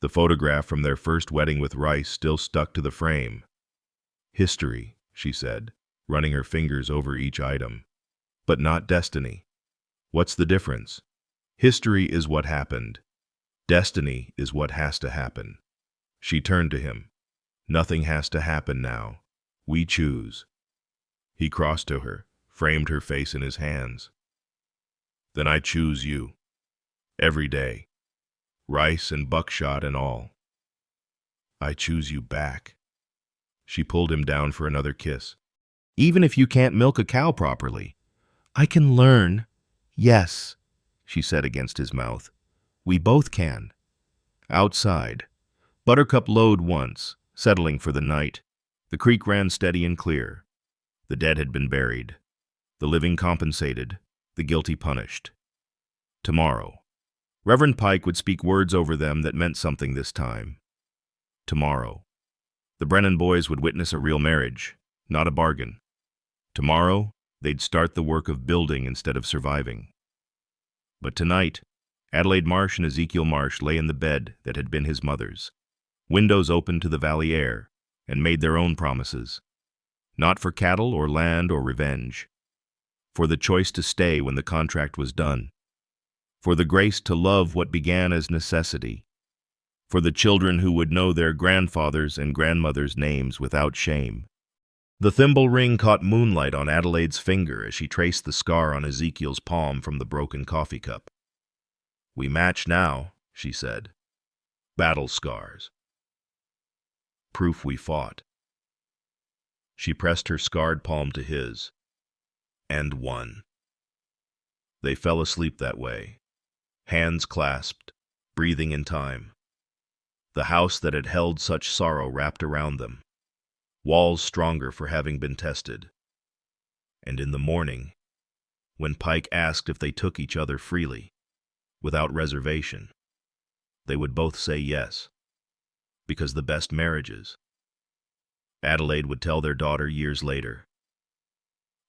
the photograph from their first wedding with rice still stuck to the frame. "History," she said, running her fingers over each item. "But not destiny. What's the difference? History is what happened. Destiny is what has to happen." She turned to him. "Nothing has to happen now. We choose." He crossed to her, framed her face in his hands. "Then I choose you. Every day. Rice and buckshot and all. I choose you back." She pulled him down for another kiss. "Even if you can't milk a cow properly." "I can learn." "Yes," she said against his mouth. "We both can." Outside, Buttercup lowed once, settling for the night. The creek ran steady and clear. The dead had been buried, the living compensated, the guilty punished. Tomorrow, Reverend Pike would speak words over them that meant something this time. Tomorrow, the Brennan boys would witness a real marriage, not a bargain. Tomorrow, they'd start the work of building instead of surviving. But tonight, Adelaide Marsh and Ezekiel Marsh lay in the bed that had been his mother's. Windows opened to the valley air, and made their own promises. Not for cattle or land or revenge. For the choice to stay when the contract was done. For the grace to love what began as necessity. For the children who would know their grandfathers' and grandmothers' names without shame. The thimble ring caught moonlight on Adelaide's finger as she traced the scar on Ezekiel's palm from the broken coffee cup. "We match now," she said. "Battle scars. Proof we fought." She pressed her scarred palm to his, and won. They fell asleep that way, hands clasped, breathing in time. The house that had held such sorrow wrapped around them, walls stronger for having been tested. And in the morning, when Pike asked if they took each other freely, without reservation, they would both say yes, because the best marriages, Adelaide would tell their daughter years later,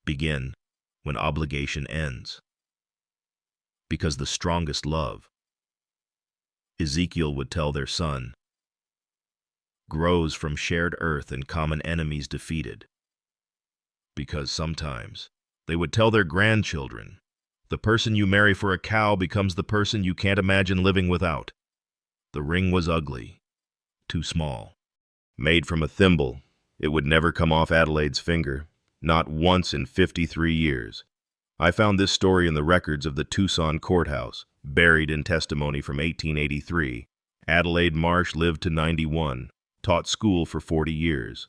begin when obligation ends. Because the strongest love, Ezekiel would tell their son, grows from shared earth and common enemies defeated. Because sometimes they would tell their grandchildren, the person you marry for a cow becomes the person you can't imagine living without. The ring was ugly, too small. Made from a thimble, it would never come off Adelaide's finger, not once in 53 years. I found this story in the records of the Tucson courthouse, buried in testimony from 1883. Adelaide Marsh lived to 91, taught school for 40 years.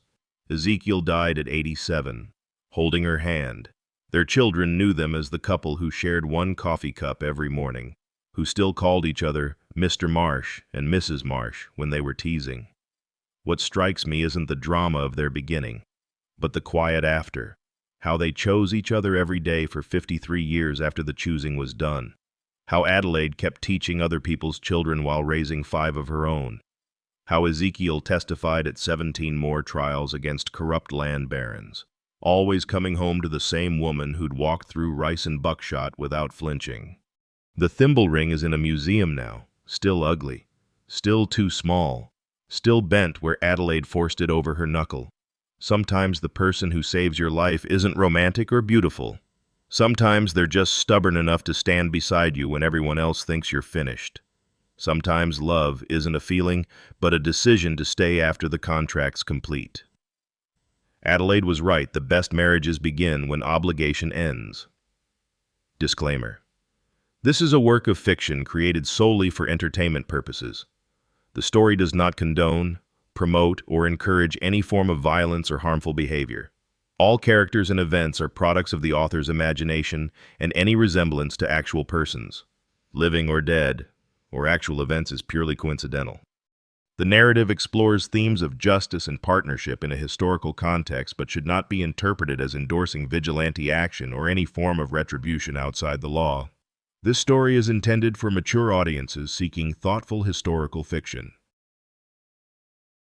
Ezekiel died at 87, holding her hand. Their children knew them as the couple who shared one coffee cup every morning, who still called each other Mr. Marsh and Mrs. Marsh when they were teasing. What strikes me isn't the drama of their beginning, but the quiet after, how they chose each other every day for 53 years after the choosing was done, how Adelaide kept teaching other people's children while raising 5 of her own, how Ezekiel testified at 17 more trials against corrupt land barons, always coming home to the same woman who'd walked through rice and buckshot without flinching. The thimble ring is in a museum now, still ugly, still too small, still bent where Adelaide forced it over her knuckle. Sometimes the person who saves your life isn't romantic or beautiful. Sometimes they're just stubborn enough to stand beside you when everyone else thinks you're finished. Sometimes love isn't a feeling, but a decision to stay after the contract's complete. Adelaide was right, the best marriages begin when obligation ends. Disclaimer. This is a work of fiction created solely for entertainment purposes. The story does not condone, promote, or encourage any form of violence or harmful behavior. All characters and events are products of the author's imagination, and any resemblance to actual persons, living or dead, or actual events is purely coincidental. The narrative explores themes of justice and partnership in a historical context, but should not be interpreted as endorsing vigilante action or any form of retribution outside the law. This story is intended for mature audiences seeking thoughtful historical fiction.